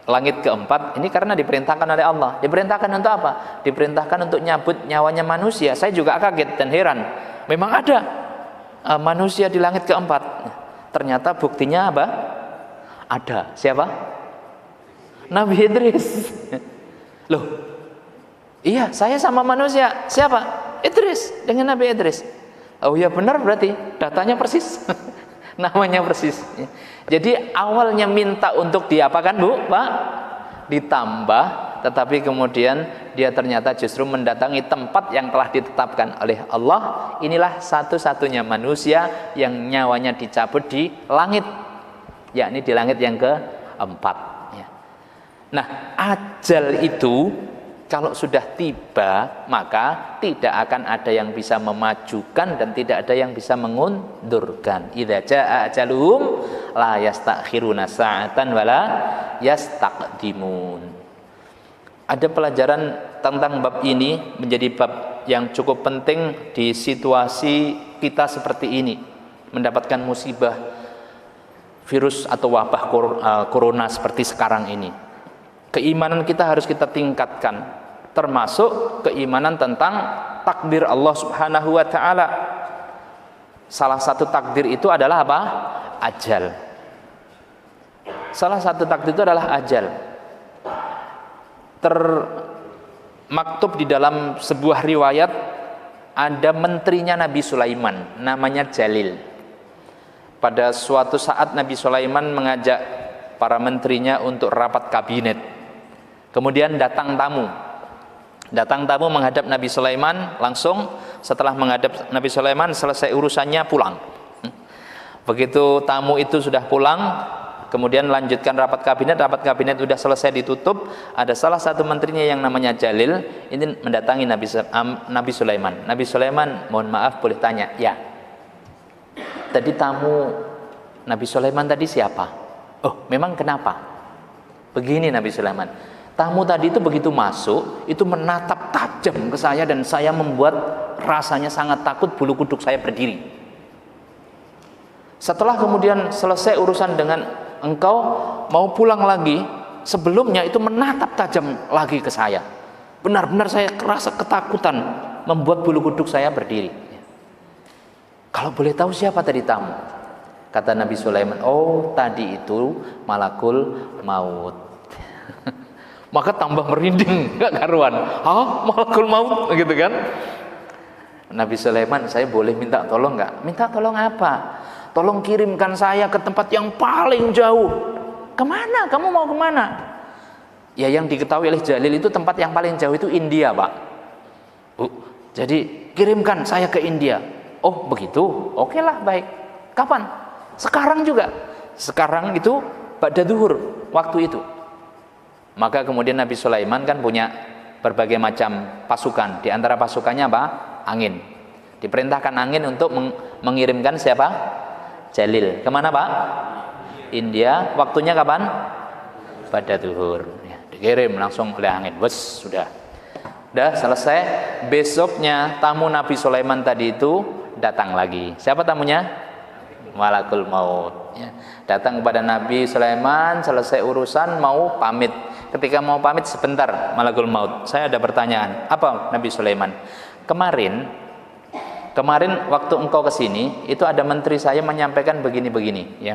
langit keempat ini karena diperintahkan oleh Allah. Diperintahkan untuk apa? Diperintahkan untuk nyabut nyawanya manusia. Saya juga kaget dan heran. Memang ada manusia di langit keempat. Ternyata buktinya apa? Ada. Siapa? Nabi Idris. Loh, iya, saya sama manusia. Siapa? Idris, dengan Nabi Idris. Oh ya, benar berarti datanya persis. Namanya persis. Jadi awalnya minta untuk diapakan, Bu, Pak? Ditambah, tetapi kemudian dia ternyata justru mendatangi tempat yang telah ditetapkan oleh Allah. Inilah satu-satunya manusia yang nyawanya dicabut di langit, yakni di langit yang keempat, ya. Nah, ajal itu kalau sudah tiba, maka tidak akan ada yang bisa memajukan dan tidak ada yang bisa mengundurkan. Idza jaa ajaluhum la yastakhiruna sa'atan wala yastaqdimun. Ada pelajaran tentang bab ini, menjadi bab yang cukup penting di situasi kita seperti ini, mendapatkan musibah virus atau wabah corona seperti sekarang ini. Keimanan kita harus kita tingkatkan, termasuk keimanan tentang takdir Allah Subhanahu wa taala. Salah satu takdir itu adalah apa? Ajal. Salah satu takdir itu adalah ajal. Termaktub di dalam sebuah riwayat, ada menterinya Nabi Sulaiman, namanya Jalil. Pada suatu saat Nabi Sulaiman mengajak para menterinya untuk rapat kabinet. Kemudian datang tamu menghadap Nabi Sulaiman. Langsung setelah menghadap Nabi Sulaiman, selesai urusannya pulang. Begitu tamu itu sudah pulang, kemudian lanjutkan rapat kabinet sudah selesai ditutup. Ada salah satu menterinya yang namanya Jalil, ini mendatangi Nabi Sulaiman. Nabi Sulaiman, mohon maaf boleh tanya? Ya. Tadi tamu Nabi Sulaiman tadi siapa? Oh, memang kenapa? Begini Nabi Sulaiman, tamu tadi itu begitu masuk, itu menatap tajam ke saya dan saya membuat rasanya sangat takut, bulu kuduk saya berdiri. Setelah kemudian selesai urusan dengan engkau, mau pulang lagi, sebelumnya itu menatap tajam lagi ke saya. Benar-benar saya rasa ketakutan, membuat bulu kuduk saya berdiri. Kalau boleh tahu siapa tadi tamu? Kata Nabi Sulaiman, oh tadi itu malakul maut. Maka tambah merinding, gak karuan. Hah, malakul maut, gitu kan? Nabi Sulaiman, saya boleh minta tolong gak? Minta tolong apa? Tolong kirimkan saya ke tempat yang paling jauh. Kemana? Kamu mau kemana? Ya, yang diketahui oleh Jalil itu tempat yang paling jauh itu India, Pak. Jadi kirimkan saya ke India. Oh begitu? Oke lah, baik. Kapan? Sekarang juga. Sekarang itu ba'da zuhur, waktu itu. Maka kemudian Nabi Sulaiman kan punya berbagai macam pasukan. Di antara pasukannya apa? Angin. Diperintahkan angin untuk mengirimkan siapa? Jalil. Kemana, Pak? India. Waktunya kapan? Pada zuhur. Ya, dikirim langsung oleh angin. Wes, sudah selesai. Besoknya tamu Nabi Sulaiman tadi itu datang lagi. Siapa tamunya? Malakul maut, ya. Datang kepada Nabi Sulaiman, selesai urusan mau pamit. Ketika mau pamit, sebentar malakul maut, saya ada pertanyaan. Apa Nabi Sulaiman? Kemarin waktu engkau kesini, itu ada menteri saya menyampaikan begini-begini, ya.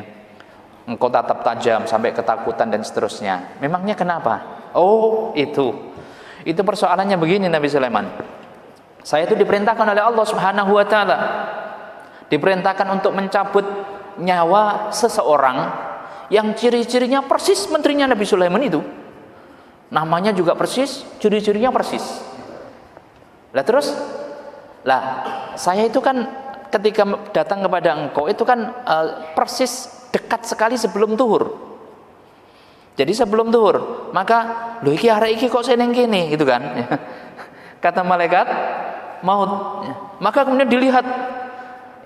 Engkau tatap tajam sampai ketakutan dan seterusnya. Memangnya kenapa? Oh, itu persoalannya begini Nabi Sulaiman. Saya itu diperintahkan oleh Allah Subhanahu wa taala diperintahkan untuk mencabut nyawa seseorang yang ciri-cirinya persis menterinya Nabi Sulaiman itu. Namanya juga persis, ciri-cirinya persis. Lah terus, saya itu kan ketika datang kepada engkau itu kan persis dekat sekali sebelum zuhur. Jadi sebelum zuhur, maka lho iki arek iki kok seneng kene gitu kan. Kata malaikat maut. Maka kemudian dilihat,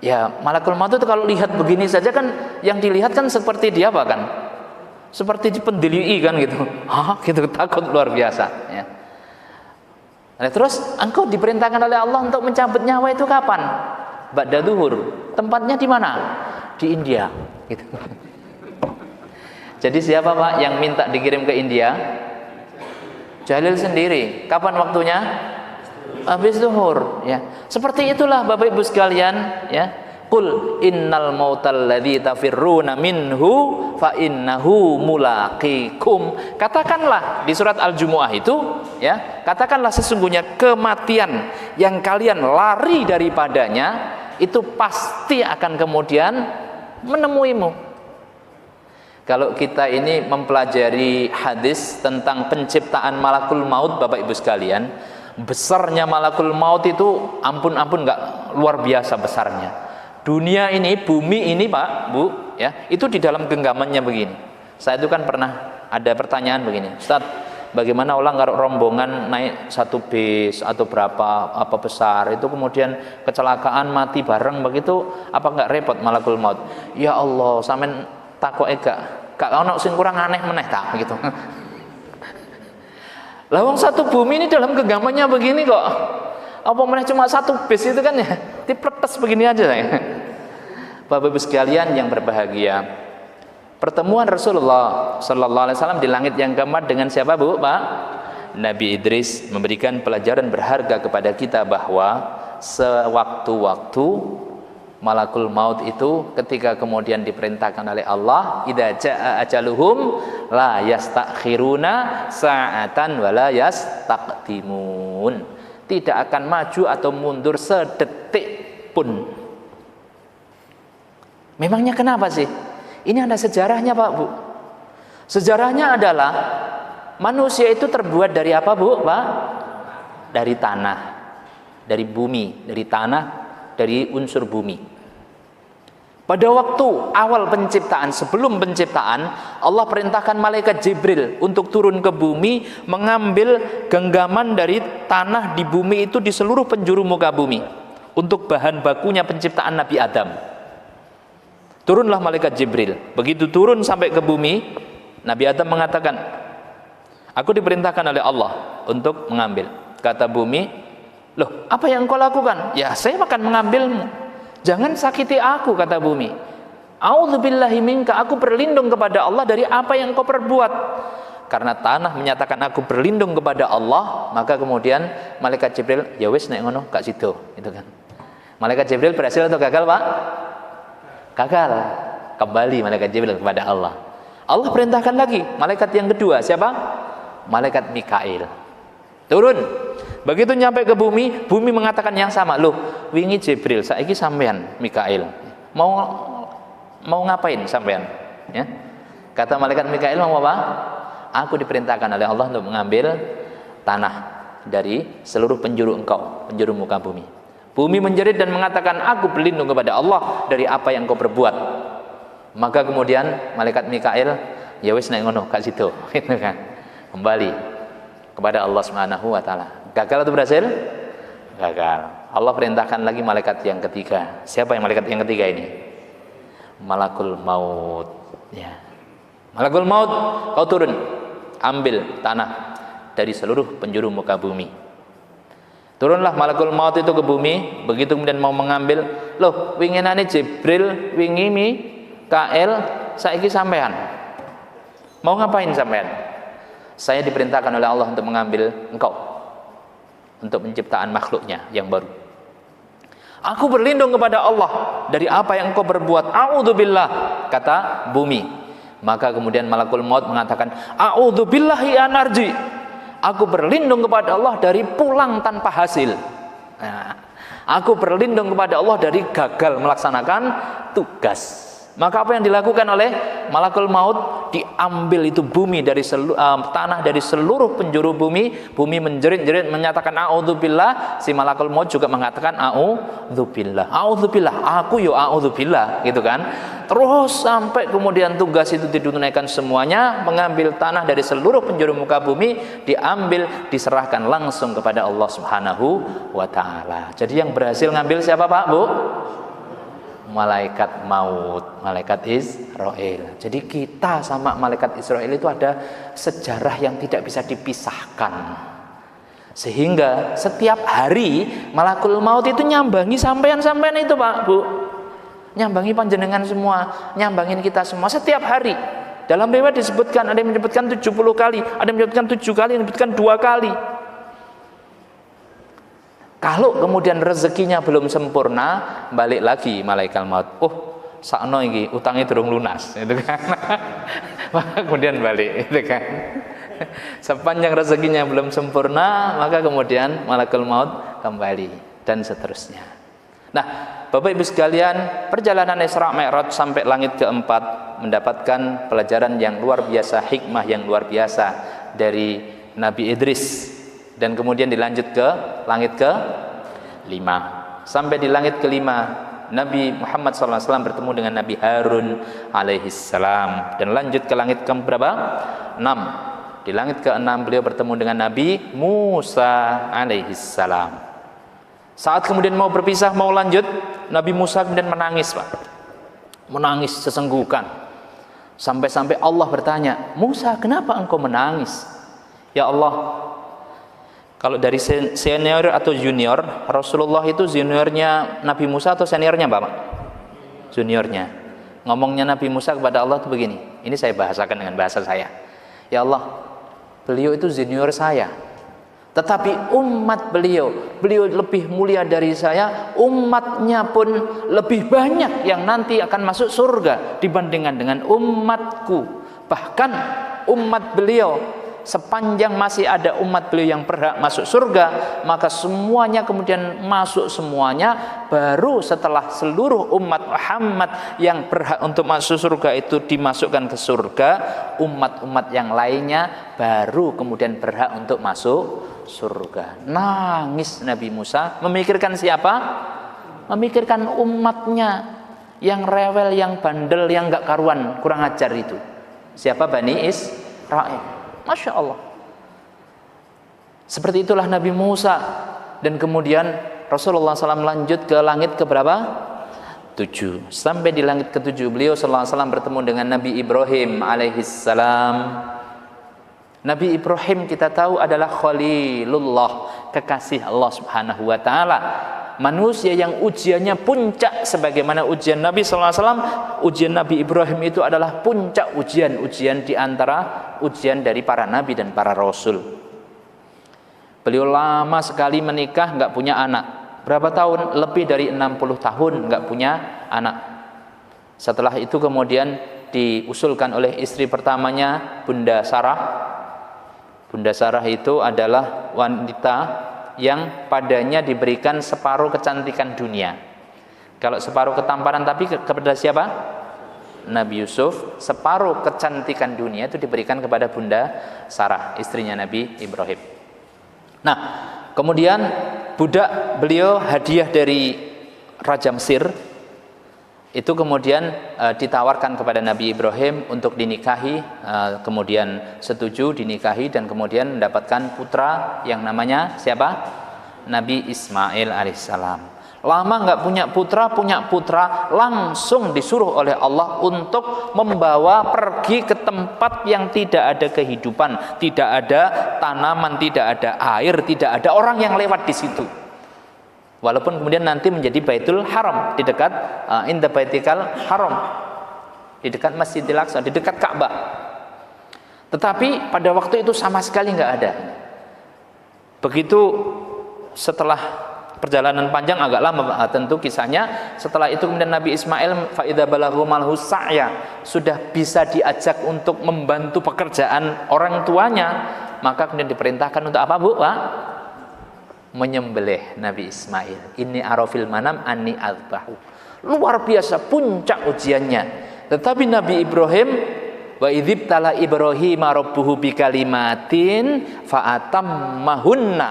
ya malakul maut itu kalau lihat begini saja kan yang dilihat kan seperti dia apa kan? Seperti pendeli kan gitu. Gitu takut luar biasa ya. Nah, terus engkau diperintahkan oleh Allah untuk mencabut nyawa itu kapan? Ba'da zuhur. Tempatnya di mana? Di India gitu. Jadi siapa Pak yang minta dikirim ke India? Jalil sendiri. Kapan waktunya? Habis zuhur ya. Seperti itulah Bapak Ibu sekalian ya. Qul innal mautal ladzi tafirruna minhu fa innahu mulaqikum. Katakanlah di surat Al-Jumu'ah itu ya, katakanlah sesungguhnya kematian yang kalian lari daripadanya itu pasti akan kemudian menemuimu. Kalau kita ini mempelajari hadis tentang penciptaan malakul maut Bapak Ibu sekalian, besarnya malakul maut itu ampun-ampun enggak luar biasa besarnya. Dunia ini, bumi ini Pak, Bu, ya, itu di dalam genggamannya begini. Saya itu kan pernah ada pertanyaan begini, Ustaz, bagaimana orang kalau rombongan naik satu bis atau berapa apa besar itu kemudian kecelakaan mati bareng begitu, apa enggak repot malakul maut? Ya Allah, sampean takoke gak ono sing kurang aneh meneh tak begitu. Lah wong satu bumi ini dalam genggamannya begini kok. Apa meneh cuma satu bis itu kan ya dipletes begini aja ya. Bapak Ibu sekalian yang berbahagia, pertemuan Rasulullah sallallahu alaihi wasallam di langit yang keempat dengan siapa Bu? Pak Nabi Idris memberikan pelajaran berharga kepada kita bahwa sewaktu-waktu malakul maut itu ketika kemudian diperintahkan oleh Allah, idza jaa ajaluhum la yastakhiruna sa'atan wa la yastaqdimun. Tidak akan maju atau mundur sedetik pun. Memangnya kenapa sih? Ini ada sejarahnya Pak Bu. Sejarahnya adalah manusia itu terbuat dari apa Bu Pak? Dari tanah, dari bumi, dari tanah, dari unsur bumi. Pada waktu awal penciptaan, sebelum penciptaan, Allah perintahkan malaikat Jibril untuk turun ke bumi, mengambil genggaman dari tanah di bumi itu di seluruh penjuru muka bumi untuk bahan bakunya penciptaan Nabi Adam. Turunlah malaikat Jibril. Begitu turun sampai ke bumi, Nabi Adam mengatakan, aku diperintahkan oleh Allah untuk mengambil. Kata bumi, loh apa yang kau lakukan? Ya saya akan mengambilmu. Jangan sakiti aku, kata bumi. A'udzubillahi minka, aku berlindung kepada Allah dari apa yang kau perbuat. Karena tanah menyatakan aku berlindung kepada Allah, maka kemudian malaikat Jibril, ya wis nek ngono gak sido, itu kan. Malaikat Jibril berhasil atau gagal, Pak? Gagal. Kembali malaikat Jibril kepada Allah. Allah perintahkan lagi malaikat yang kedua, siapa? Malaikat Mikail. Turun. Begitu nyampe ke bumi, bumi mengatakan yang sama. Loh, wingi Jibril, saiki sampean Mikail. Mau ngapain sampean? Ya. Kata malaikat Mikail, mau apa? Aku diperintahkan oleh Allah untuk mengambil tanah dari seluruh penjuru engkau, penjuru muka bumi. Bumi menjerit dan mengatakan, aku berlindung kepada Allah dari apa yang kau perbuat. Maka kemudian malaikat Mikail, ya wis nek ngono, gak sido, gitu kan. Kembali kepada Allah Subhanahu wa taala. Gagal atau berhasil? Gagal. Allah perintahkan lagi malaikat yang ketiga. Siapa yang malaikat yang ketiga ini? Malakul maut. Ya. Malakul maut, kau turun, ambil tanah dari seluruh penjuru muka bumi. Turunlah malakul maut itu ke bumi. Begitu kemudian mau mengambil, loh, winginane Jibril, wingi Mikail, saiki sampean. Mau ngapain sampean? Saya diperintahkan oleh Allah untuk mengambil engkau, untuk penciptaan makhluknya yang baru. Aku berlindung kepada Allah dari apa yang engkau berbuat. A'udzubillah, kata bumi. Maka kemudian malakul maut mengatakan, a'udzubillahi an arji. Aku berlindung kepada Allah dari pulang tanpa hasil. Nah, Aku berlindung kepada Allah dari gagal melaksanakan tugas. Maka apa yang dilakukan oleh malakul maut? Diambil itu bumi dari tanah dari seluruh penjuru bumi. Bumi menjerit-jerit menyatakan a'udzubillah. Si malakul maut juga mengatakan a'udzubillah. A'udzubillah, aku yo a'udzubillah, gitu kan. Terus sampai kemudian tugas itu ditunaikan semuanya, mengambil tanah dari seluruh penjuru muka bumi, diambil, diserahkan langsung kepada Allah Subhanahu wa taala. Jadi yang berhasil ngambil siapa, Pak, Bu? Malaikat maut, malaikat Israel. Jadi kita sama malaikat Israel itu ada sejarah yang tidak bisa dipisahkan. Sehingga setiap hari malakul maut itu nyambangi sampean-sampean itu, Pak, Bu. Nyambangi panjenengan semua, nyambangin kita semua setiap hari. Dalam riwayat disebutkan, ada yang menyebutkan 70 kali, ada yang menyebutkan 7 kali, ada yang menyebutkan 2 kali. Kalau kemudian rezekinya belum sempurna, balik lagi malaikat maut. Sakno iki utangnya durung lunas, itu kan. Maka kemudian balik, itu kan. Sepanjang rezekinya belum sempurna, maka kemudian malaikat maut kembali dan seterusnya. Nah, Bapak Ibu sekalian, perjalanan Isra Mi'raj sampai langit keempat mendapatkan pelajaran yang luar biasa, hikmah yang luar biasa dari Nabi Idris. Dan kemudian dilanjut ke langit ke-5. Sampai di langit ke-5, Nabi Muhammad SAW bertemu dengan Nabi Harun alaihissalam. Dan lanjut ke langit ke-berapa? 6. Di langit ke-6 beliau bertemu dengan Nabi Musa alaihissalam. Saat kemudian mau berpisah, mau lanjut, Nabi Musa kemudian menangis, Pak. Menangis sesenggukan. Sampai-sampai Allah bertanya, Musa, kenapa engkau menangis? Ya Allah, kalau dari senior atau junior, Rasulullah itu juniornya Nabi Musa atau seniornya, Bapak? Juniornya. Ngomongnya Nabi Musa kepada Allah itu begini. Ini saya bahasakan dengan bahasa saya. Ya Allah, beliau itu junior saya. Tetapi umat beliau lebih mulia dari saya. Umatnya pun lebih banyak yang nanti akan masuk surga dibandingkan dengan umatku. Bahkan umat beliau, sepanjang masih ada umat beliau yang berhak masuk surga, maka semuanya kemudian masuk semuanya. Baru setelah seluruh umat Muhammad yang berhak untuk masuk surga itu dimasukkan ke surga, umat-umat yang lainnya baru kemudian berhak untuk masuk surga. Nangis Nabi Musa, memikirkan siapa? Memikirkan umatnya yang rewel, yang bandel, yang gak karuan, kurang ajar itu. Siapa? Bani Israil. Masya Allah. Seperti itulah Nabi Musa. Dan kemudian Rasulullah SAW lanjut ke langit ke berapa? 7. Sampai di langit ke-7 beliau SAW bertemu dengan Nabi Ibrahim alaihissalam. Nabi Ibrahim kita tahu adalah Khalilullah, kekasih Allah Subhanahu wa taala. Manusia yang ujiannya puncak sebagaimana ujian Nabi SAW. Ujian Nabi Ibrahim itu adalah puncak ujian di antara ujian dari para nabi dan para rasul. Beliau lama sekali menikah, nggak punya anak. Berapa tahun? Lebih dari 60 tahun nggak punya anak. Setelah itu kemudian diusulkan oleh istri pertamanya, Bunda Sarah. Bunda Sarah itu adalah wanita yang padanya diberikan separuh kecantikan dunia. Kalau separuh ketampanan tapi kepada siapa? Nabi Yusuf. Separuh kecantikan dunia itu diberikan kepada Bunda Sarah, istrinya Nabi Ibrahim. Nah, kemudian budak beliau hadiah dari Raja Mesir itu kemudian ditawarkan kepada Nabi Ibrahim untuk dinikahi, kemudian setuju dinikahi dan kemudian mendapatkan putra yang namanya siapa? Nabi Ismail alaihissalam. Lama nggak punya putra, langsung disuruh oleh Allah untuk membawa pergi ke tempat yang tidak ada kehidupan, tidak ada tanaman, tidak ada air, tidak ada orang yang lewat di situ. Walaupun kemudian nanti menjadi Baitul Haram, di dekat Inda Baitikal Haram, di dekat Masjidil Aqsa, di dekat Ka'bah. Tetapi pada waktu itu sama sekali nggak ada. Begitu setelah perjalanan panjang agak lama tentu kisahnya. Setelah itu kemudian Nabi Ismail faidza balaghu malhu sa'ya, sudah bisa diajak untuk membantu pekerjaan orang tuanya, maka kemudian diperintahkan untuk apa, Bu? Pak? menyembelih Nabi Ismail. Ini arafil manam anni azbahu. Luar biasa puncak ujiannya. Tetapi Nabi Ibrahim, wa idzibtala Ibrahim rabbuhu bikalimatin fa'atammahunna.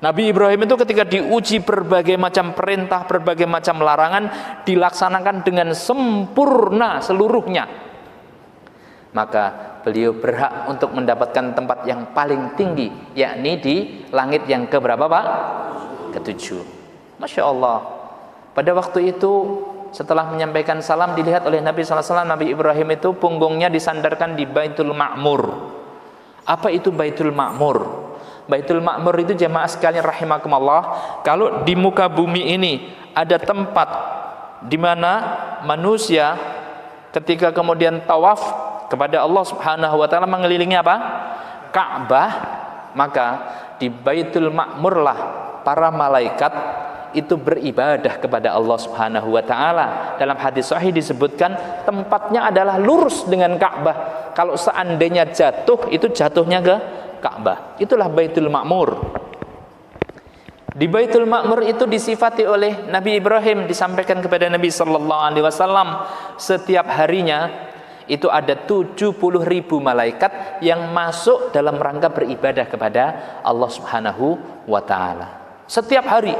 Nabi Ibrahim itu ketika diuji berbagai macam perintah, berbagai macam larangan, dilaksanakan dengan sempurna seluruhnya. Maka beliau berhak untuk mendapatkan tempat yang paling tinggi, yakni di langit yang keberapa, Pak? Ketujuh. Masya Allah. Pada waktu itu setelah menyampaikan salam, dilihat oleh Nabi SAW, Nabi Ibrahim itu punggungnya disandarkan di Baitul Ma'mur. Apa itu Baitul Ma'mur? Baitul Ma'mur itu jemaah sekalian rahimakumullah, kalau di muka bumi ini ada tempat di mana manusia ketika kemudian tawaf kepada Allah Subhanahu wa taala mengelilingi apa? Ka'bah, maka di Baitul Ma'mur lah para malaikat itu beribadah kepada Allah Subhanahu wa taala. Dalam hadis sahih disebutkan tempatnya adalah lurus dengan Ka'bah. Kalau seandainya jatuh, itu jatuhnya ke Ka'bah. Itulah Baitul Ma'mur. Di Baitul Ma'mur itu disifati oleh Nabi Ibrahim, disampaikan kepada Nabi sallallahu alaihi wasallam, setiap harinya itu ada 70.000 malaikat yang masuk dalam rangka beribadah kepada Allah Subhanahu wa taala. Setiap hari.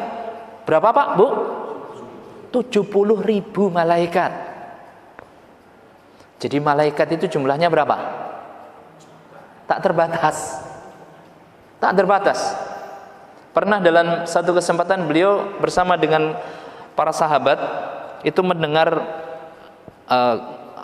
Berapa, Pak, Bu? 70.000 malaikat. Jadi malaikat itu jumlahnya berapa? Tak terbatas. Tak terbatas. Pernah dalam satu kesempatan beliau bersama dengan para sahabat itu mendengar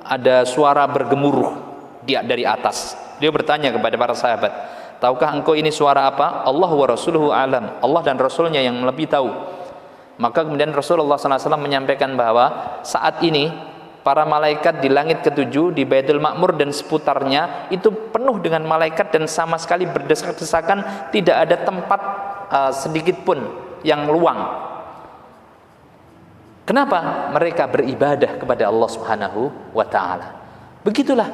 ada suara bergemuruh dari atas. Dia bertanya kepada para sahabat, tahukah engkau ini suara apa? Allah wa rasuluhu alam. Allah dan Rasulnya yang lebih tahu. Maka kemudian Rasulullah SAW menyampaikan bahwa saat ini para malaikat di langit ketujuh, di Baitul Ma'mur dan seputarnya itu penuh dengan malaikat dan sama sekali berdesak-desakan, tidak ada tempat sedikit pun yang luang. Kenapa? Mereka beribadah kepada Allah Subhanahu wa taala. Begitulah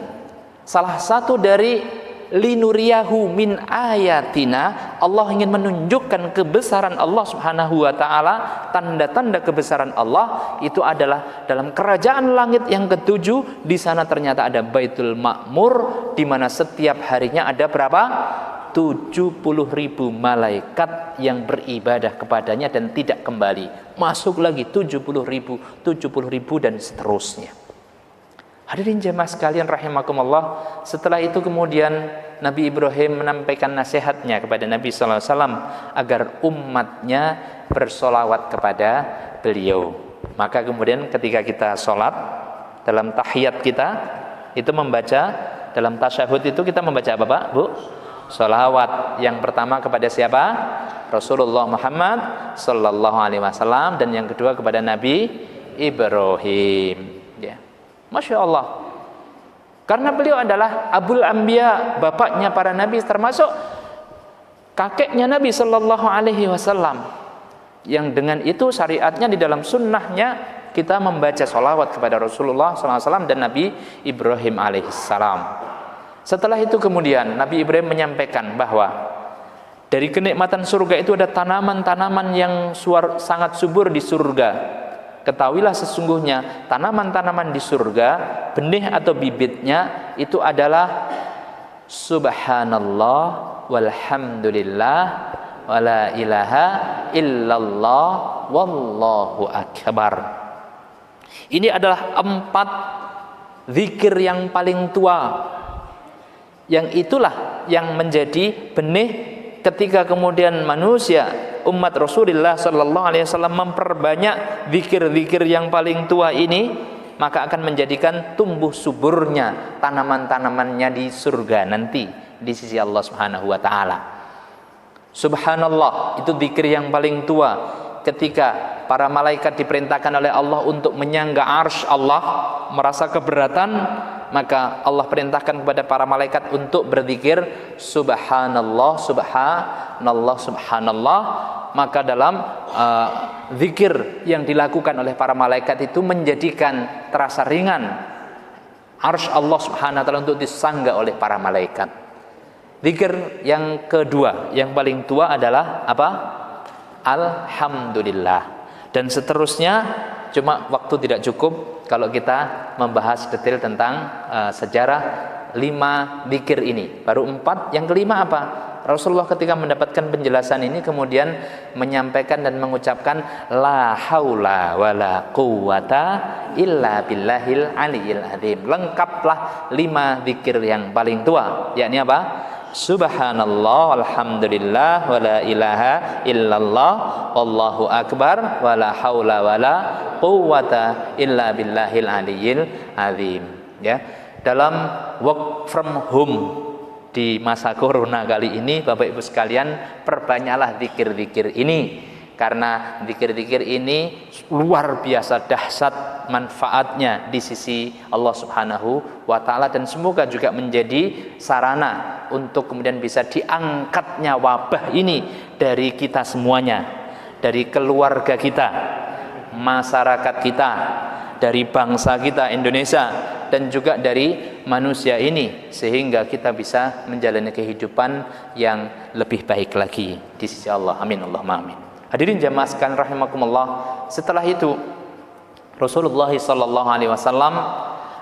salah satu dari linuriyahu min ayatina, Allah ingin menunjukkan kebesaran Allah Subhanahu wa taala, tanda-tanda kebesaran Allah itu adalah dalam kerajaan langit yang ketujuh. Di sana ternyata ada Baitul Ma'mur, di mana setiap harinya ada berapa? 70.000 malaikat yang beribadah kepadanya dan tidak kembali. Masuk lagi 70.000 dan seterusnya. Hadirin jemaah sekalian rahimakumullah, setelah itu kemudian Nabi Ibrahim menampaikan nasihatnya kepada Nabi sallallahu alaihi wasallam agar umatnya bersolawat kepada beliau. Maka kemudian ketika kita sholat, dalam tahiyat kita itu membaca, dalam tasyahud itu kita membaca apa, Pak, Bu? Sholawat. Yang pertama kepada siapa? Rasulullah Muhammad sallallahu alaihi wasallam, dan yang kedua kepada Nabi Ibrahim. Ya. Masya Allah. Karena beliau adalah Abul Anbiya, bapaknya para nabi, termasuk kakeknya Nabi sallallahu alaihi wasallam. Yang dengan itu syariatnya di dalam sunnahnya kita membaca sholawat kepada Rasulullah sallallahu alaihi wasallam dan Nabi Ibrahim alaihissalam. Setelah itu kemudian Nabi Ibrahim menyampaikan bahwa dari kenikmatan surga itu ada tanaman-tanaman yang sangat subur di surga. Ketahuilah sesungguhnya tanaman-tanaman di surga, benih atau bibitnya itu adalah subhanallah walhamdulillah wala ilaha illallah wallahu akbar. Ini adalah 4 zikir yang paling tua, yang itulah yang menjadi benih ketika kemudian manusia umat Rasulullah sallallahu alaihi wasallam memperbanyak zikir-zikir yang paling tua ini, maka akan menjadikan tumbuh suburnya tanaman-tanamannya di surga nanti di sisi Allah Subhanahu wa taala. Subhanallah itu zikir yang paling tua, ketika para malaikat diperintahkan oleh Allah untuk menyangga arsy Allah, merasa keberatan, maka Allah perintahkan kepada para malaikat untuk berzikir subhanallah subhanallah subhanallah. Maka dalam zikir yang dilakukan oleh para malaikat itu menjadikan terasa ringan arsy Allah Subhanahu wa taala untuk disangga oleh para malaikat. Zikir yang kedua, yang paling tua adalah apa? Alhamdulillah. Dan seterusnya, cuma waktu tidak cukup kalau kita membahas detail tentang sejarah 5 zikir ini. Baru 4, yang kelima apa? Rasulullah ketika mendapatkan penjelasan ini kemudian menyampaikan dan mengucapkan la haula wala quwata illa billahil aliyil azim. Lengkaplah 5 zikir yang paling tua, yakni apa? Subhanallah, alhamdulillah, wala ilaha illallah, wallahu akbar, wala haula wala quwata illa billahil aliyil azim. Ya, dalam work from home di masa corona kali ini, Bapak Ibu sekalian, perbanyaklah zikir-zikir ini, karena zikir-zikir ini luar biasa dahsyat manfaatnya di sisi Allah Subhanahu wa Ta'ala, dan semoga juga menjadi sarana untuk kemudian bisa diangkatnya wabah ini dari kita semuanya, dari keluarga kita, masyarakat kita, dari bangsa kita Indonesia, dan juga dari manusia ini, sehingga kita bisa menjalani kehidupan yang lebih baik lagi di sisi Allah. Amin Allahumma amin. Hadirin jamaah sekalian rahimakumullah, setelah itu Rasulullah sallallahu alaihi wasallam,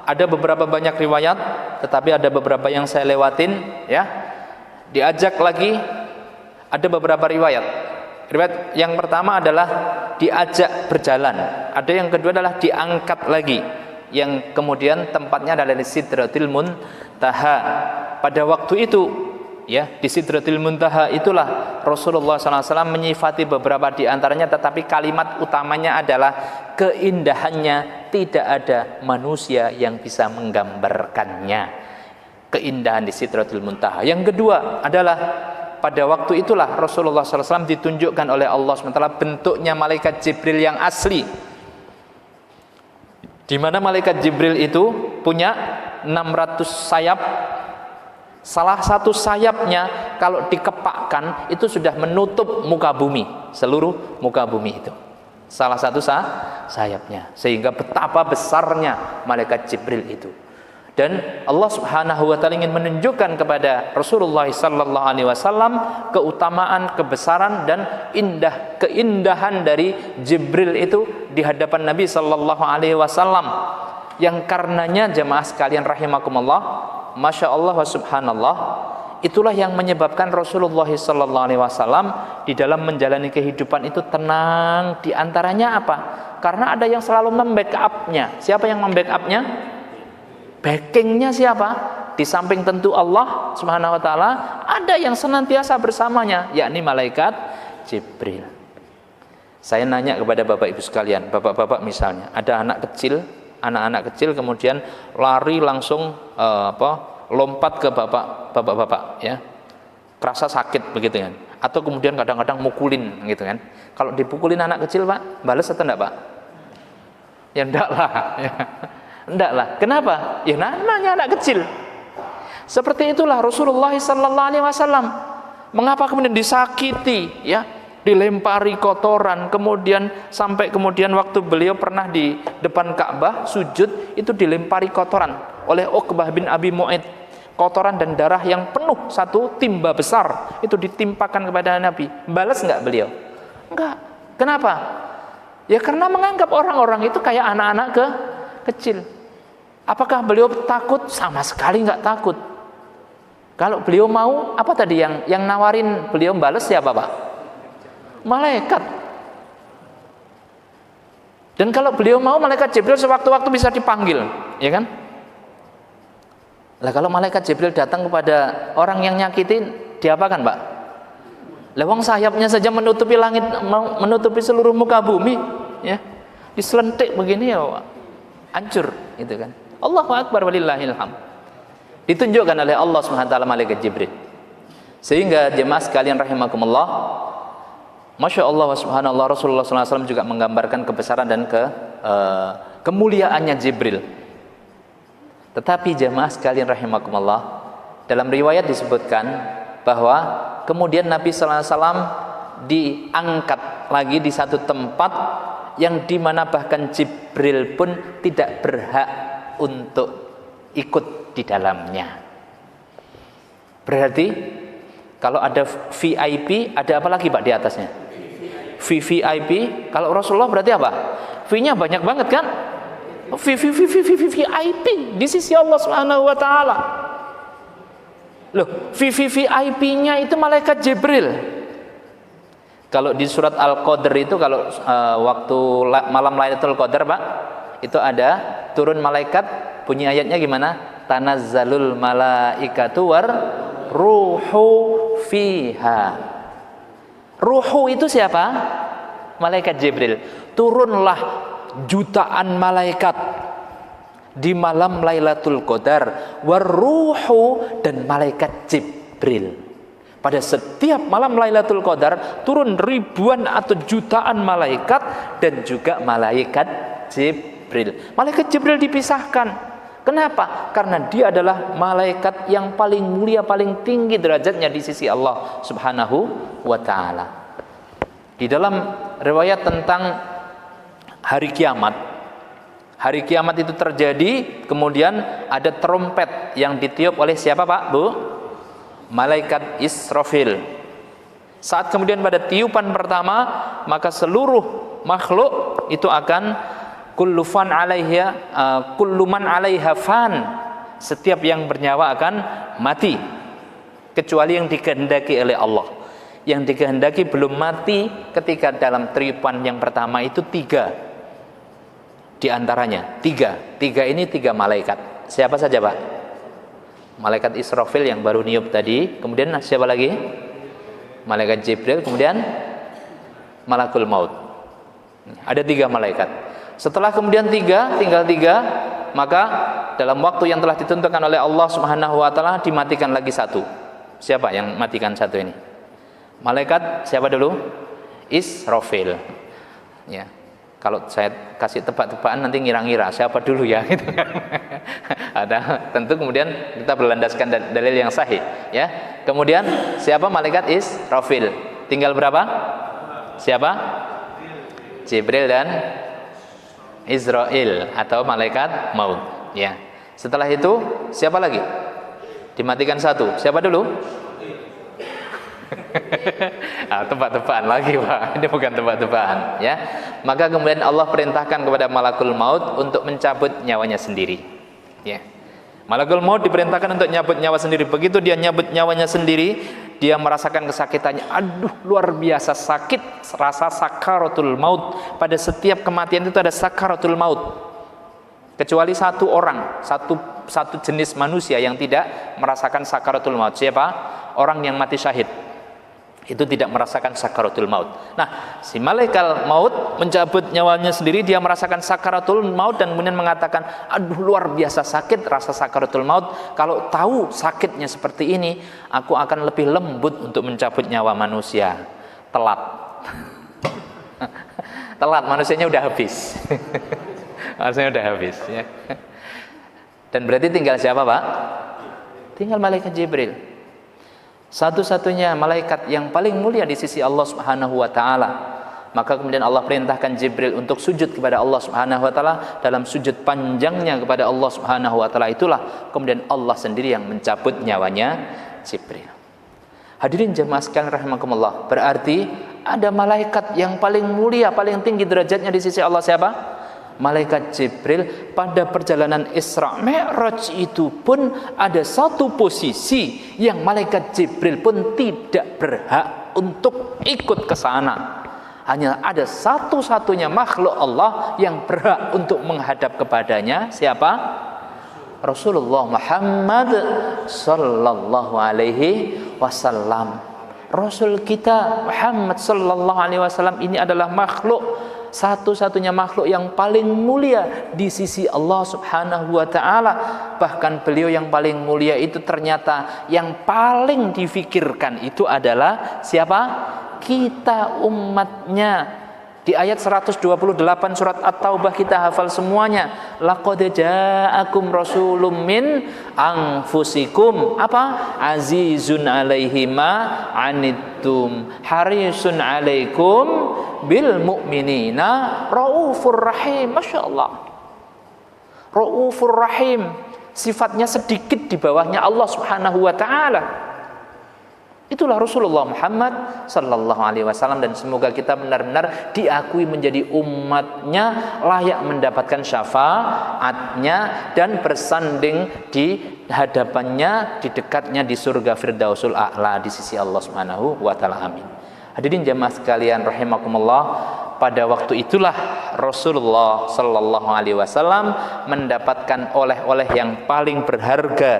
ada beberapa banyak riwayat, tetapi ada beberapa yang saya lewatin ya. Diajak lagi, ada beberapa riwayat. Riwayat yang pertama adalah diajak berjalan, ada yang kedua adalah diangkat lagi, yang kemudian tempatnya adalah di Sidratil Muntaha. Pada waktu itu ya, di Sidratil Muntaha itulah Rasulullah SAW menyifati beberapa di antaranya, tetapi kalimat utamanya adalah keindahannya tidak ada manusia yang bisa menggambarkannya. Keindahan di Sidratil Muntaha. Yang kedua adalah pada waktu itulah Rasulullah SAW ditunjukkan oleh Allah SWT bentuknya malaikat Jibril yang asli, di mana malaikat Jibril itu punya 600 sayap. Salah satu sayapnya kalau dikepakkan itu sudah menutup muka bumi, seluruh muka bumi itu. Salah satu sayapnya, sehingga betapa besarnya malaikat Jibril itu. Dan Allah Subhanahu wa Ta'ala ingin menunjukkan kepada Rasulullah sallallahu alaihi wasallam keutamaan, kebesaran dan keindahan dari Jibril itu di hadapan Nabi sallallahu alaihi wasallam, yang karenanya jemaah sekalian rahimakumullah, masya Allah wa subhanallah, itulah yang menyebabkan Rasulullah sallallahu alaihi wasallam di dalam menjalani kehidupan itu tenang. Di antaranya apa? Karena ada yang selalu membackup-nya. Siapa yang membackup-nya? Backingnya siapa? Di samping tentu Allah Subhanahu wa Ta'ala, ada yang senantiasa bersamanya, yakni malaikat Jibril. Saya nanya kepada Bapak Ibu sekalian, Bapak-bapak misalnya, ada anak-anak kecil kemudian lari langsung lompat ke bapak-bapak ya. Kerasa sakit begitu kan. Atau kemudian kadang-kadang mukulin gitu kan. Kalau dipukulin anak kecil, Pak, balas atau enggak, Pak? Ya enggak lah ya. Enggak lah. Kenapa? Ya namanya anak kecil. Seperti itulah Rasulullah sallallahu alaihi wasallam. Mengapa kemudian disakiti ya, dilempari kotoran, kemudian sampai kemudian waktu beliau pernah di depan Ka'bah sujud, itu dilempari kotoran oleh Uqbah bin Abi Mu'aid. Kotoran dan darah yang penuh satu timba besar itu ditimpakan kepada Nabi. Balas enggak beliau? Enggak. Kenapa? Ya karena menganggap orang-orang itu kayak anak-anak kecil. Apakah beliau takut? Sama sekali nggak takut. Kalau beliau mau, apa tadi yang nawarin beliau balas siapa, Pak? Malaikat. Dan kalau beliau mau, malaikat Jibril sewaktu-waktu bisa dipanggil, ya kan? Lah kalau malaikat Jibril datang kepada orang yang nyakitin, diapakan, Pak? Lewang sayapnya saja menutupi langit, menutupi seluruh muka bumi, ya. Diselentik begini ya, Pak. Hancur, gitu kan? Allahu Akbar walillahil hamd. Ditunjukkan oleh Allah Subhanahu wa Ta'ala malaikat Jibril. Sehingga jemaah sekalian rahimakumullah, masya Allah wa subhanallah, Rasulullah SAW juga menggambarkan kebesaran dan kemuliaannya Jibril. Tetapi jemaah sekalian rahimakumullah, dalam riwayat disebutkan bahwa kemudian Nabi SAW diangkat lagi di satu tempat yang dimana bahkan Jibril pun tidak berhak untuk ikut di dalamnya. Berarti kalau ada VIP, ada apa lagi Pak di atasnya? VVIP. Kalau Rasulullah berarti apa? V-nya banyak banget kan? VIP di sisi Allah Subhanahu wa taala. Loh, VIP-nya itu malaikat Jibril. Kalau di surat Al-Qadr itu kalau waktu malam Lailatul Qadar, Pak, itu ada turun malaikat, bunyi ayatnya gimana? Tanazzalul malaikatu war ruhu fiha. Ruhu itu siapa? Malaikat Jibril. Turunlah jutaan malaikat di malam Lailatul Qadar, waruhu, dan malaikat Jibril. Pada setiap malam Lailatul Qadar turun ribuan atau jutaan malaikat dan juga malaikat Jibril. Malaikat Jibril dipisahkan. Kenapa? Karena dia adalah malaikat yang paling mulia, paling tinggi derajatnya di sisi Allah Subhanahu wa taala. Di dalam riwayat tentang hari kiamat, hari kiamat itu terjadi, kemudian ada trompet yang ditiup oleh siapa, Pak, Bu? Malaikat Israfil. Saat kemudian pada tiupan pertama, maka seluruh makhluk itu akan kullu man 'alaiha fan. Setiap yang bernyawa akan mati kecuali yang dikehendaki oleh Allah. Yang dikehendaki belum mati ketika dalam tiupan yang pertama itu 3. Di antaranya 3 ini 3 malaikat. Siapa saja, Pak? Malaikat Israfil yang baru niup tadi, kemudian siapa lagi? Malaikat Jibril, kemudian Malakul Maut. Ada 3 malaikat. Setelah kemudian tinggal 3, maka dalam waktu yang telah ditentukan oleh Allah Subhanahu wa taala dimatikan lagi 1. Siapa yang matikan 1 ini? Malaikat siapa dulu? Israfil. Ya. Kalau saya kasih tebak-tebakan nanti ngira-ngira siapa dulu ya gitu kan. Ada tentu kemudian kita berlandaskan dalil yang sahih ya. Kemudian siapa? Malaikat Israfil. Tinggal berapa? Siapa? Jibril dan Israel atau malaikat maut ya. Setelah itu siapa lagi? Dimatikan 1. Siapa dulu? Tebak-tebakan lagi, Pak. Ini bukan tebak-tebakan ya. Maka kemudian Allah perintahkan kepada Malakul Maut untuk mencabut nyawanya sendiri ya. Malakul Maut diperintahkan untuk nyabut nyawa sendiri. Begitu dia nyabut nyawanya sendiri, dia merasakan kesakitannya. Aduh, luar biasa sakit, rasa sakaratul maut. Pada setiap kematian itu ada sakaratul maut. Kecuali 1 orang, satu jenis manusia yang tidak merasakan sakaratul maut. Siapa? Orang yang mati syahid. Itu tidak merasakan sakaratul maut. Nah, si malaikat maut mencabut nyawanya sendiri, dia merasakan sakaratul maut dan kemudian mengatakan, aduh luar biasa sakit rasa sakaratul maut. Kalau tahu sakitnya seperti ini, aku akan lebih lembut untuk mencabut nyawa manusia. Telat. Telat, manusianya udah habis. Manusianya udah habis ya. Dan berarti tinggal siapa, Pak? Tinggal malaikat Jibril. Satu-satunya malaikat yang paling mulia di sisi Allah Subhanahu wa taala. Maka kemudian Allah perintahkan Jibril untuk sujud kepada Allah Subhanahu wa taala. Dalam sujud panjangnya kepada Allah Subhanahu wa taala itulah kemudian Allah sendiri yang mencabut nyawanya Jibril. Hadirin jemaah sekalian rahimakumullah, berarti ada malaikat yang paling mulia, paling tinggi derajatnya di sisi Allah siapa? Malaikat Jibril. Pada perjalanan Isra Mi'raj itu pun ada satu posisi yang malaikat Jibril pun tidak berhak untuk ikut ke sana. Hanya ada satu-satunya makhluk Allah yang berhak untuk menghadap kepadanya. Siapa? Rasulullah Muhammad sallallahu alaihi wasallam. Rasul kita Muhammad sallallahu alaihi wasallam ini adalah makhluk, satu-satunya makhluk yang paling mulia di sisi Allah Subhanahu wa taala. Bahkan beliau yang paling mulia itu ternyata yang paling difikirkan itu adalah siapa? Kita umatnya. Di ayat 128 surat At-Taubah kita hafal semuanya. Laqad ja'akum rasulun min anfusikum apa? Azizun 'alaihi ma 'anittum harisun 'alaikum bil mu'minina raufur rahim. Masyaallah. Raufur rahim. Sifatnya sedikit di bawahnya Allah Subhanahu wa taala. Itulah Rasulullah Muhammad sallallahu alaihi wasallam, dan semoga kita benar-benar diakui menjadi umatnya, layak mendapatkan syafaatnya dan bersanding di hadapannya, di dekatnya di surga Firdausul A'la di sisi Allah Subhanahu wa taala. Amin. Hadirin jamaah sekalian rahimakumullah, pada waktu itulah Rasulullah sallallahu alaihi wasallam mendapatkan oleh-oleh yang paling berharga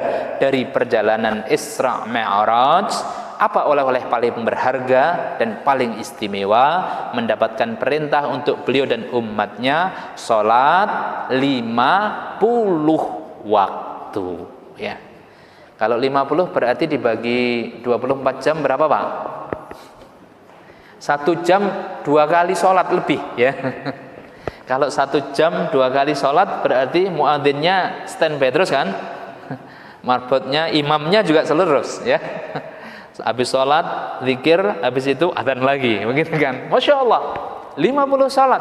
dari perjalanan Isra Mi'raj. Apa oleh-oleh paling berharga dan paling istimewa? Mendapatkan perintah untuk beliau dan umatnya salat 50 waktu, ya. Kalau 50 berarti dibagi 24 jam berapa, Pak? 1 jam 2 kali sholat lebih, ya. Kalau 1 jam 2 kali sholat berarti muadzinnya standby terus kan, marbotnya, imamnya juga terus, ya. Habis sholat, zikir, habis itu adzan lagi, begitu kan? Masya Allah, 50 sholat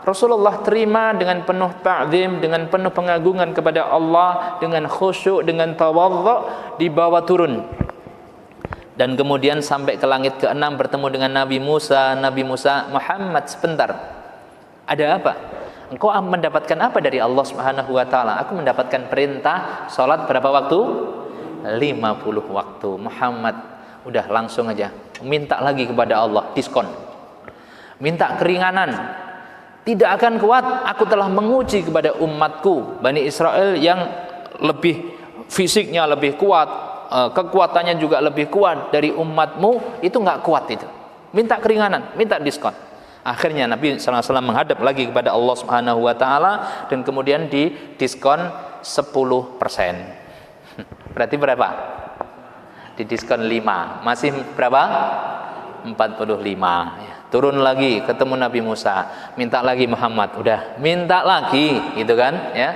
Rasulullah terima dengan penuh ta'zim, dengan penuh pengagungan kepada Allah, dengan khusyuk, dengan tawadhu, dibawa turun. Dan kemudian sampai ke langit ke-6 bertemu dengan Nabi Musa. Nabi Musa, Muhammad, sebentar, ada apa? Engkau mendapatkan apa dari Allah Subhanahu wa taala? Aku mendapatkan perintah salat berapa waktu? 50 waktu. Muhammad, udah langsung aja minta lagi kepada Allah diskon. Minta keringanan. Tidak akan kuat, aku telah menguji kepada umatku Bani Israel yang lebih fisiknya lebih kuat, kekuatannya juga lebih kuat dari umatmu, itu nggak kuat itu. Minta keringanan, minta diskon. Akhirnya Nabi SAW menghadap lagi kepada Allah Subhanahu wa taala dan kemudian didiskon 10%. Berarti berapa? Didiskon 5. Masih berapa? 45. Ya. Turun lagi, ketemu Nabi Musa, minta lagi Muhammad, udah minta lagi, gitu kan? Ya.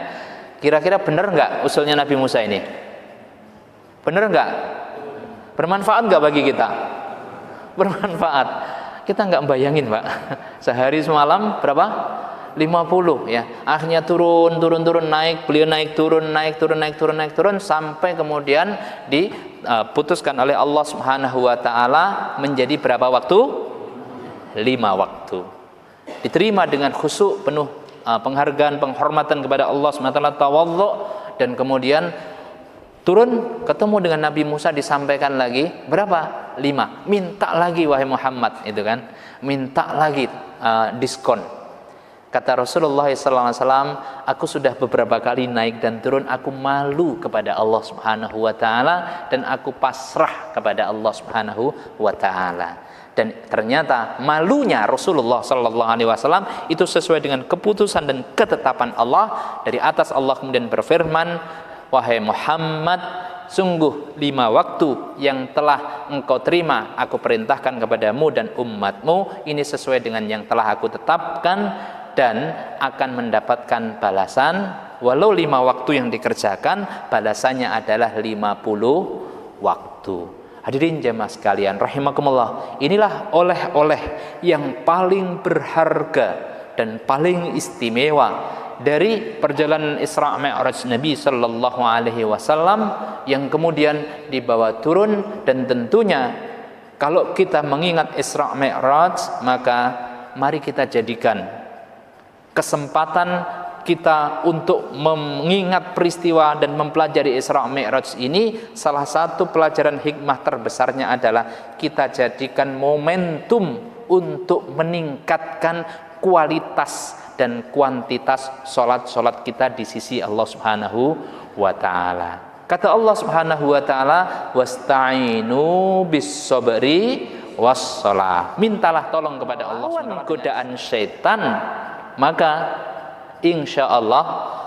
Kira-kira benar nggak usulnya Nabi Musa ini? Benar nggak? Bermanfaat nggak bagi kita? Bermanfaat. Kita nggak bayangin, Pak. Sehari semalam berapa? 50, ya. Akhirnya turun naik, beliau naik turun sampai kemudian diputuskan oleh Allah Subhanahu wa taala menjadi berapa waktu? 5 waktu. Diterima dengan khusyuk, penuh penghargaan, penghormatan kepada Allah Subhanahu wa taala, tawadhu, dan kemudian turun ketemu dengan Nabi Musa, disampaikan lagi berapa? 5. Minta lagi wahai Muhammad, itu kan. Minta lagi diskon. Kata Rasulullah SAW, aku sudah beberapa kali naik dan turun, aku malu kepada Allah Subhanahu wa taala dan aku pasrah kepada Allah Subhanahu wa taala. Dan ternyata malunya Rasulullah SAW itu sesuai dengan keputusan dan ketetapan Allah. Dari atas Allah kemudian berfirman, wahai Muhammad, sungguh 5 waktu yang telah engkau terima aku perintahkan kepadamu dan umatmu ini sesuai dengan yang telah aku tetapkan dan akan mendapatkan balasan. Walau 5 waktu yang dikerjakan, balasannya adalah 50 waktu. Hadirin jemaah sekalian rahimakumullah, inilah oleh-oleh yang paling berharga dan paling istimewa dari perjalanan Isra Mi'raj Nabi sallallahu alaihi wasallam yang kemudian dibawa turun. Dan tentunya kalau kita mengingat Isra Mi'raj, maka mari kita jadikan kesempatan kita untuk mengingat peristiwa dan mempelajari Isra Mi'raj ini. Salah satu pelajaran hikmah terbesarnya adalah kita jadikan momentum untuk meningkatkan kualitas dan kuantitas solat kita di sisi Allah Subhanahu wa ta'ala. Kata Allah Subhanahu wa ta'ala, wasta'inu bis-sabri was-shalah. Mintalah tolong kepada Allah Subhanahu godaan syaitan, maka insya Allah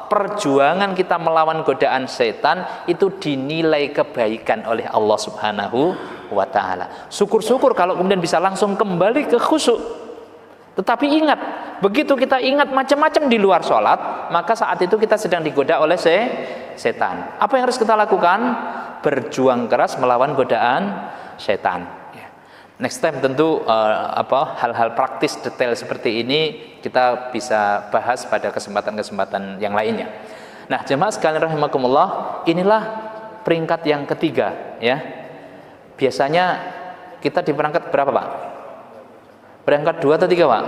perjuangan kita melawan godaan setan itu dinilai kebaikan oleh Allah Subhanahu wa ta'ala. Syukur-syukur kalau kemudian bisa langsung kembali ke khusyuk. Tetapi ingat, begitu kita ingat macam-macam di luar sholat, maka saat itu kita sedang digoda oleh setan. Apa yang harus kita lakukan? Berjuang keras melawan godaan setan. Next time tentu hal-hal praktis detail seperti ini kita bisa bahas pada kesempatan-kesempatan yang lainnya. Nah, jemaah sekalian rahimakumullah, inilah peringkat yang ketiga, ya. Biasanya Kita di peringkat berapa, Pak? Peringkat 2 atau 3, Pak?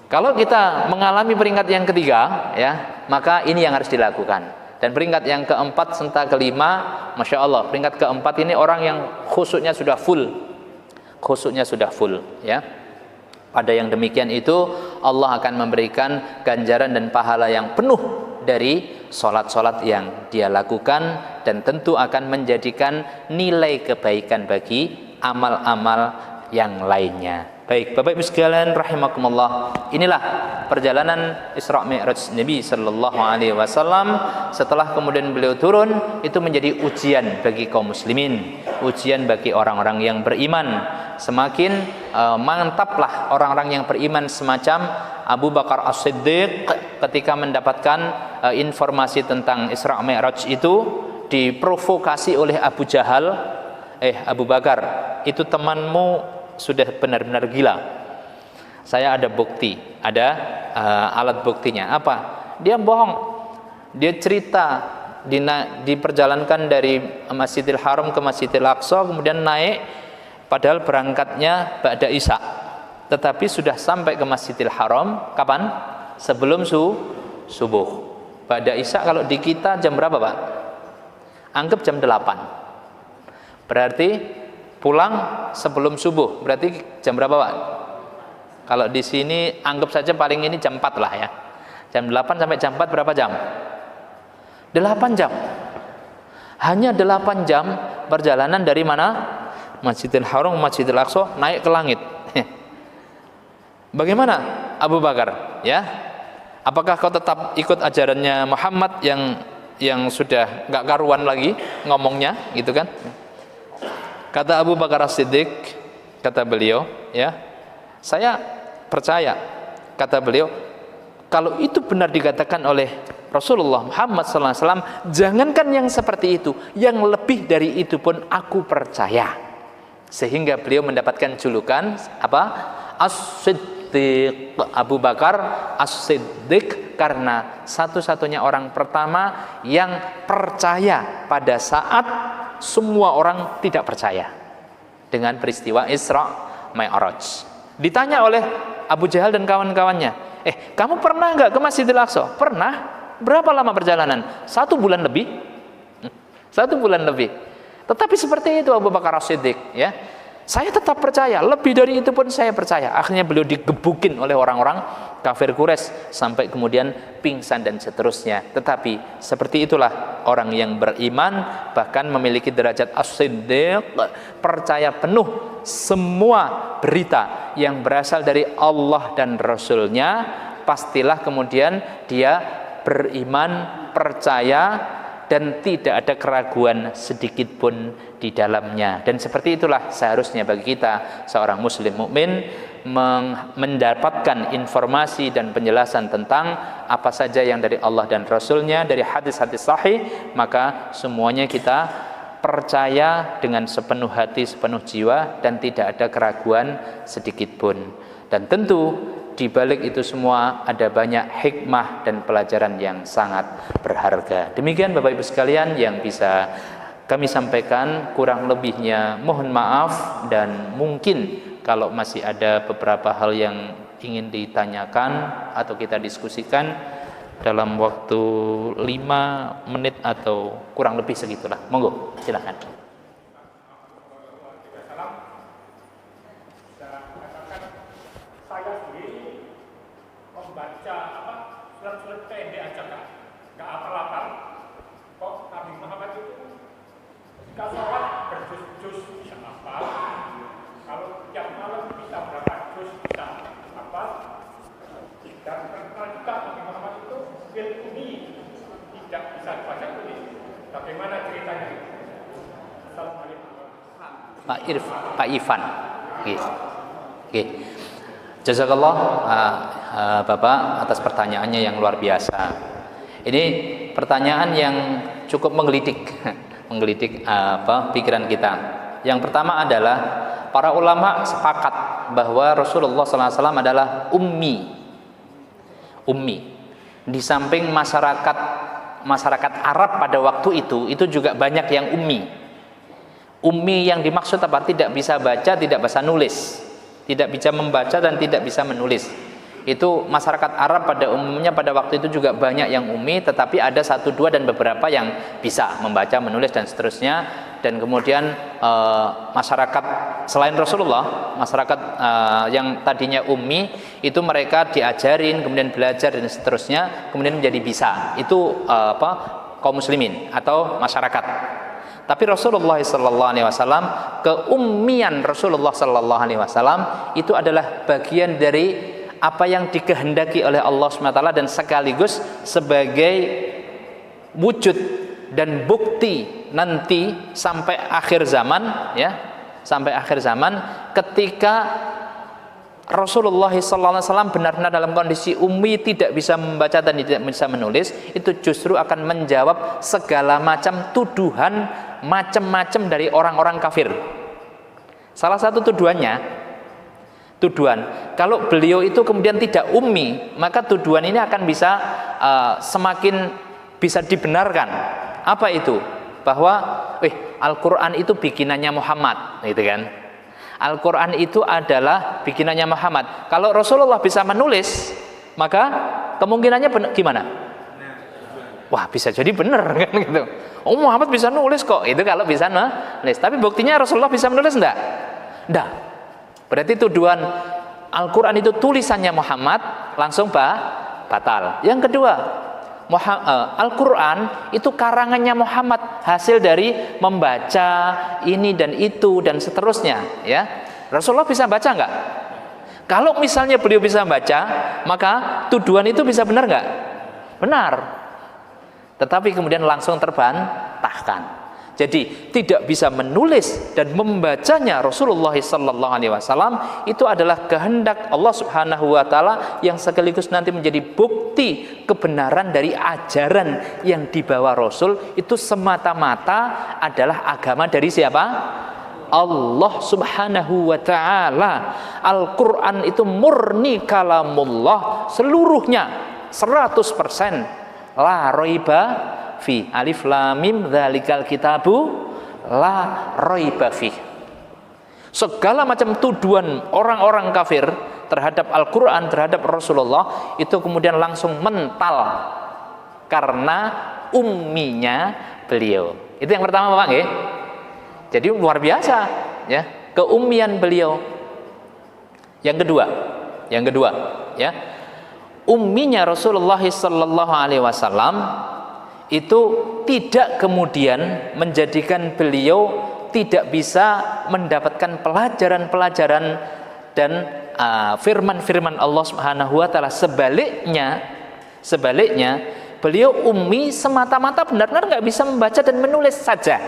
Kalau kita mengalami peringkat yang ketiga, ya, maka ini yang harus dilakukan. Dan peringkat yang keempat serta kelima, Masya Allah, peringkat keempat ini orang yang khusyuknya sudah full. Khusyuknya sudah full, ya. Pada yang demikian itu Allah akan memberikan ganjaran dan pahala yang penuh dari sholat-sholat yang dia lakukan, dan tentu akan menjadikan nilai kebaikan bagi amal-amal yang lainnya. Baik, Bapak Ibu sekalian rahimakumullah, inilah perjalanan Isra Mi'raj Nabi sallallahu alaihi wasallam. Setelah kemudian beliau turun, itu menjadi ujian bagi kaum muslimin, ujian bagi orang-orang yang beriman. Semakin mantaplah orang-orang yang beriman semacam Abu Bakar As-Siddiq ketika mendapatkan informasi tentang Isra Mi'raj itu, diprovokasi oleh Abu Jahal. Abu Bakar, itu temanmu sudah benar-benar gila. Saya ada bukti, ada alat buktinya. Apa? Dia bohong. Dia cerita diperjalankan dari Masjidil Haram ke Masjidil Aqsa, kemudian naik, padahal berangkatnya ba'da Isya. Tetapi sudah sampai ke Masjidil Haram kapan? Sebelum subuh. Ba'da Isya kalau di kita jam berapa, Pak? Anggap jam 8. Berarti pulang sebelum subuh, berarti jam berapa, Pak? Kalau di sini anggap saja paling ini jam 4 lah, ya. Jam 8 sampai jam 4 berapa jam? 8 jam. Hanya 8 jam perjalanan dari mana? Masjidil Haram, Masjidil Aqsa, naik ke langit. Bagaimana Abu Bakar, ya? Apakah kau tetap ikut ajarannya Muhammad yang sudah nggak karuan lagi ngomongnya, gitu kan? Kata Abu Bakar As-Siddiq, kata beliau, ya, saya percaya, kata beliau, kalau itu benar dikatakan oleh Rasulullah Muhammad SAW, jangankan yang seperti itu, yang lebih dari itu pun aku percaya. Sehingga beliau mendapatkan julukan apa? As-Siddiq, Abu Bakar As-Siddiq, karena satu-satunya orang pertama yang percaya pada saat semua orang tidak percaya dengan peristiwa Isra Mi'raj. Ditanya oleh Abu Jahal dan kawan-kawannya, kamu pernah nggak ke Masjidil Aqsa? Pernah. Berapa lama perjalanan? 1 bulan lebih. 1 bulan lebih. Tetapi seperti itu Abu Bakar As-Siddiq, ya. Saya tetap percaya, lebih dari itu pun saya percaya. Akhirnya beliau digebukin oleh orang-orang kafir Quraisy sampai kemudian pingsan dan seterusnya. Tetapi seperti itulah orang yang beriman, bahkan memiliki derajat as-siddiq, percaya penuh semua berita yang berasal dari Allah dan Rasul-Nya, pastilah kemudian dia beriman, percaya, dan tidak ada keraguan sedikit pun di dalamnya. Dan seperti itulah seharusnya bagi kita seorang muslim mukmin mendapatkan informasi dan penjelasan tentang apa saja yang dari Allah dan Rasul-Nya, dari hadis-hadis sahih, maka semuanya kita percaya dengan sepenuh hati, sepenuh jiwa, dan tidak ada keraguan sedikit pun. Dan tentu di balik itu semua ada banyak hikmah dan pelajaran yang sangat berharga. Demikian Bapak Ibu sekalian yang bisa kami sampaikan, kurang lebihnya mohon maaf, dan mungkin kalau masih ada beberapa hal yang ingin ditanyakan atau kita diskusikan dalam waktu 5 menit atau kurang lebih segitulah. Monggo, silakan. Baca surat-surat pendek aja kan, nggak hafal-hafal. Kok Nabi Muhammad itu ketika sholat berjus-jus bisa hafal, kalau tiap malam bisa berapa jus bisa hafal. Dan terkenal juga Nabi Muhammad itu bil umi, tidak bisa baca tulis. Bagaimana ceritanya? Assalamualaikum. Pak Ivan. Oke. Jazakallah Bapak atas pertanyaannya yang luar biasa. Ini pertanyaan yang cukup menggelitik pikiran kita. Yang pertama adalah para ulama sepakat bahwa Rasulullah SAW adalah ummi. Di samping masyarakat Arab pada waktu itu juga banyak yang ummi. Ummi yang dimaksud apa? Tidak bisa baca, tidak bisa nulis. Tidak bisa membaca dan tidak bisa menulis. Itu masyarakat Arab pada umumnya pada waktu itu juga banyak yang ummi, tetapi ada 1, 2 dan beberapa yang bisa membaca, menulis dan seterusnya. Dan kemudian masyarakat selain Rasulullah, masyarakat yang tadinya ummi itu mereka diajarin, kemudian belajar dan seterusnya, kemudian menjadi bisa. Itu kaum muslimin atau masyarakat. Tapi Rasulullah SAW, keummian Rasulullah SAW itu adalah bagian dari apa yang dikehendaki oleh Allah SWT dan sekaligus sebagai wujud dan bukti nanti sampai akhir zaman, ya, sampai akhir zaman ketika Rasulullah SAW benar-benar dalam kondisi ummi, tidak bisa membaca dan tidak bisa menulis, itu justru akan menjawab segala macam tuduhan macam-macam dari orang-orang kafir. Salah satu tuduhan kalau beliau itu kemudian tidak ummi, maka tuduhan ini akan bisa semakin bisa dibenarkan. Apa itu? Bahwa Al-Quran itu bikinannya Muhammad, gitu kan? Al-Quran itu adalah bikinannya Muhammad. Kalau Rasulullah bisa menulis, maka kemungkinannya gimana? Wah, bisa jadi benar kan gitu. Oh, Muhammad bisa nulis kok. Itu kalau bisa nulis. Tapi buktinya Rasulullah bisa menulis enggak? Enggak. Berarti tuduhan Al-Quran itu tulisannya Muhammad langsung batal. Yang kedua, Al-Quran itu karangannya Muhammad, hasil dari membaca ini dan itu dan seterusnya, ya. Rasulullah bisa baca enggak? Kalau misalnya beliau bisa baca, maka tuduhan itu bisa benar enggak? Benar. Tetapi kemudian langsung terbantahkan. Jadi tidak bisa menulis dan membacanya Rasulullah SAW itu adalah kehendak Allah Subhanahu wa taala yang sekaligus nanti menjadi bukti kebenaran dari ajaran yang dibawa Rasul. Itu semata-mata adalah agama dari siapa? Allah Subhanahu wa taala. Al-Qur'an itu murni kalamullah seluruhnya 100%. La raiba fi, alif lam mim dzalikal kitabu la raiba fi. Segala macam tuduhan orang-orang kafir terhadap Al-Qur'an, terhadap Rasulullah itu kemudian langsung mental karena umminya beliau. Itu yang pertama, Pak, nggih. Jadi luar biasa, ya, keummian beliau. Yang kedua, ya. Umminya Rasulullah sallallahu alaihi wasallam itu tidak kemudian menjadikan beliau tidak bisa mendapatkan pelajaran-pelajaran dan firman-firman Allah Subhanahu wa taala. Sebaliknya beliau ummi semata-mata benar-benar nggak bisa membaca dan menulis saja.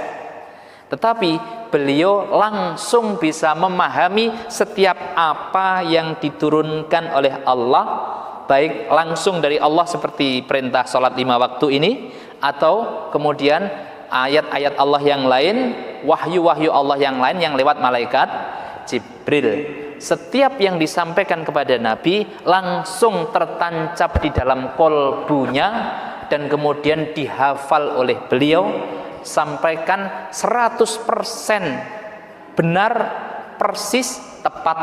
Tetapi beliau langsung bisa memahami setiap apa yang diturunkan oleh Allah, baik langsung dari Allah seperti perintah salat 5 waktu ini, atau kemudian ayat-ayat Allah yang lain, wahyu-wahyu Allah yang lain yang lewat malaikat Jibril. Setiap yang disampaikan kepada Nabi langsung tertancap di dalam kolbunya dan kemudian dihafal oleh beliau, sampaikan 100% benar, persis, tepat,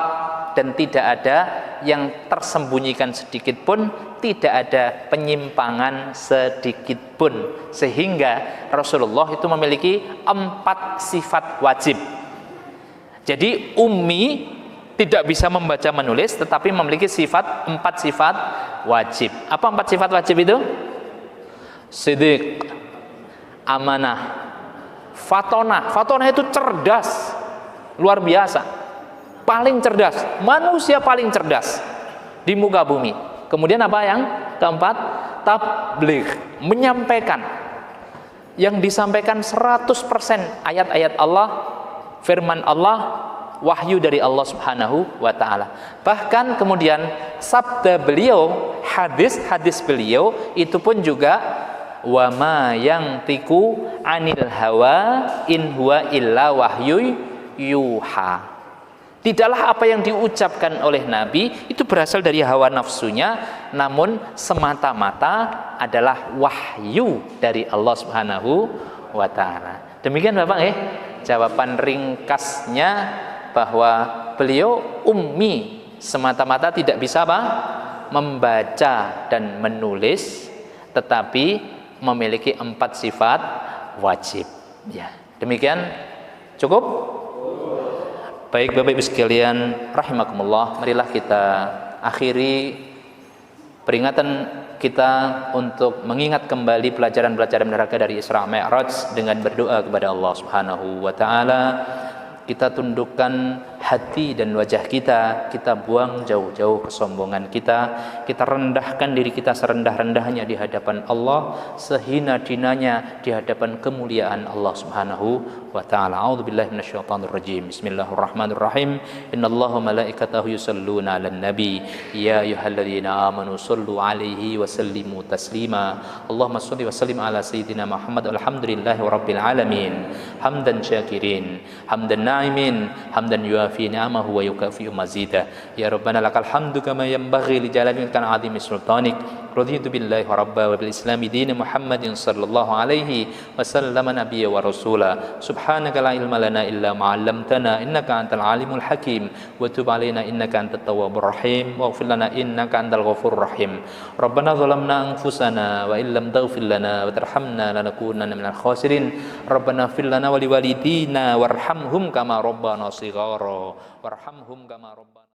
dan tidak ada yang tersembunyikan sedikit pun, tidak ada penyimpangan sedikit pun. Sehingga Rasulullah itu memiliki 4 sifat wajib. Jadi ummi tidak bisa membaca menulis, tetapi memiliki 4 sifat wajib. Apa 4 sifat wajib itu? Siddiq, amanah, fatonah. Fatonah itu cerdas, luar biasa, paling cerdas, manusia paling cerdas di muka bumi. Kemudian apa yang keempat? Tabligh, menyampaikan. Yang disampaikan 100% ayat-ayat Allah, firman Allah, wahyu dari Allah Subhanahu wa taala. Bahkan kemudian sabda beliau, hadis beliau itu pun juga wa ma yantiqu anil hawa in huwa illa wahyu yuha. Tidaklah apa yang diucapkan oleh Nabi itu berasal dari hawa nafsunya, namun semata-mata adalah wahyu dari Allah Subhanahu wa taala. Demikian Bapak, jawaban ringkasnya bahwa beliau ummi, semata-mata tidak bisa apa? Membaca dan menulis, tetapi memiliki 4 sifat wajib. Ya, demikian cukup? Baik Bapak Ibu sekalian rahimakumullah, marilah kita akhiri peringatan kita untuk mengingat kembali pelajaran-pelajaran neraka dari Isra Mi'raj dengan berdoa kepada Allah Subhanahu wa taala. Kita tundukkan hati dan wajah kita buang jauh-jauh kesombongan kita rendahkan diri kita serendah-rendahnya di hadapan Allah, sehina-hinanya di hadapan kemuliaan Allah Subhanahu wa taala. A'udzubillahi minasyaitonir rajim. Bismillahirrahmanirrahim. Innallaha malaikatahu yusholluna 'alan nabi ya ayyuhalladzina amanu shollu 'alaihi wa sallimu taslima. Allahumma sholli wa sallim ala sayyidina Muhammad walhamdulillahi rabbil alamin. Hamdan syakirin, hamdan na'imin, hamdan yuafi ni'amahu wa yukafi'u mazidah. Ya Rabbana lakal hamdu kama yanbaghi li jalalika al-'azimi sultanik. Raditu billahi rabba wa bil islami dina Muhammadin sallallahu alaihi wasallam nabiyya wa rasula. Subhanaka la ilma lana illa ma 'allamtana innaka antal alimul hakim wa tub alaina innaka antat tawwabur rahim waghfir lana innaka antal ghafurur rahim. Rabbana zalamna anfusana wa illam taghfir lana wa tarhamna lanakunanna minal khasirin. Rabbana ighfir lana wa liwalidina warhamhum kama rabbana shighara warhamhum kama rabbana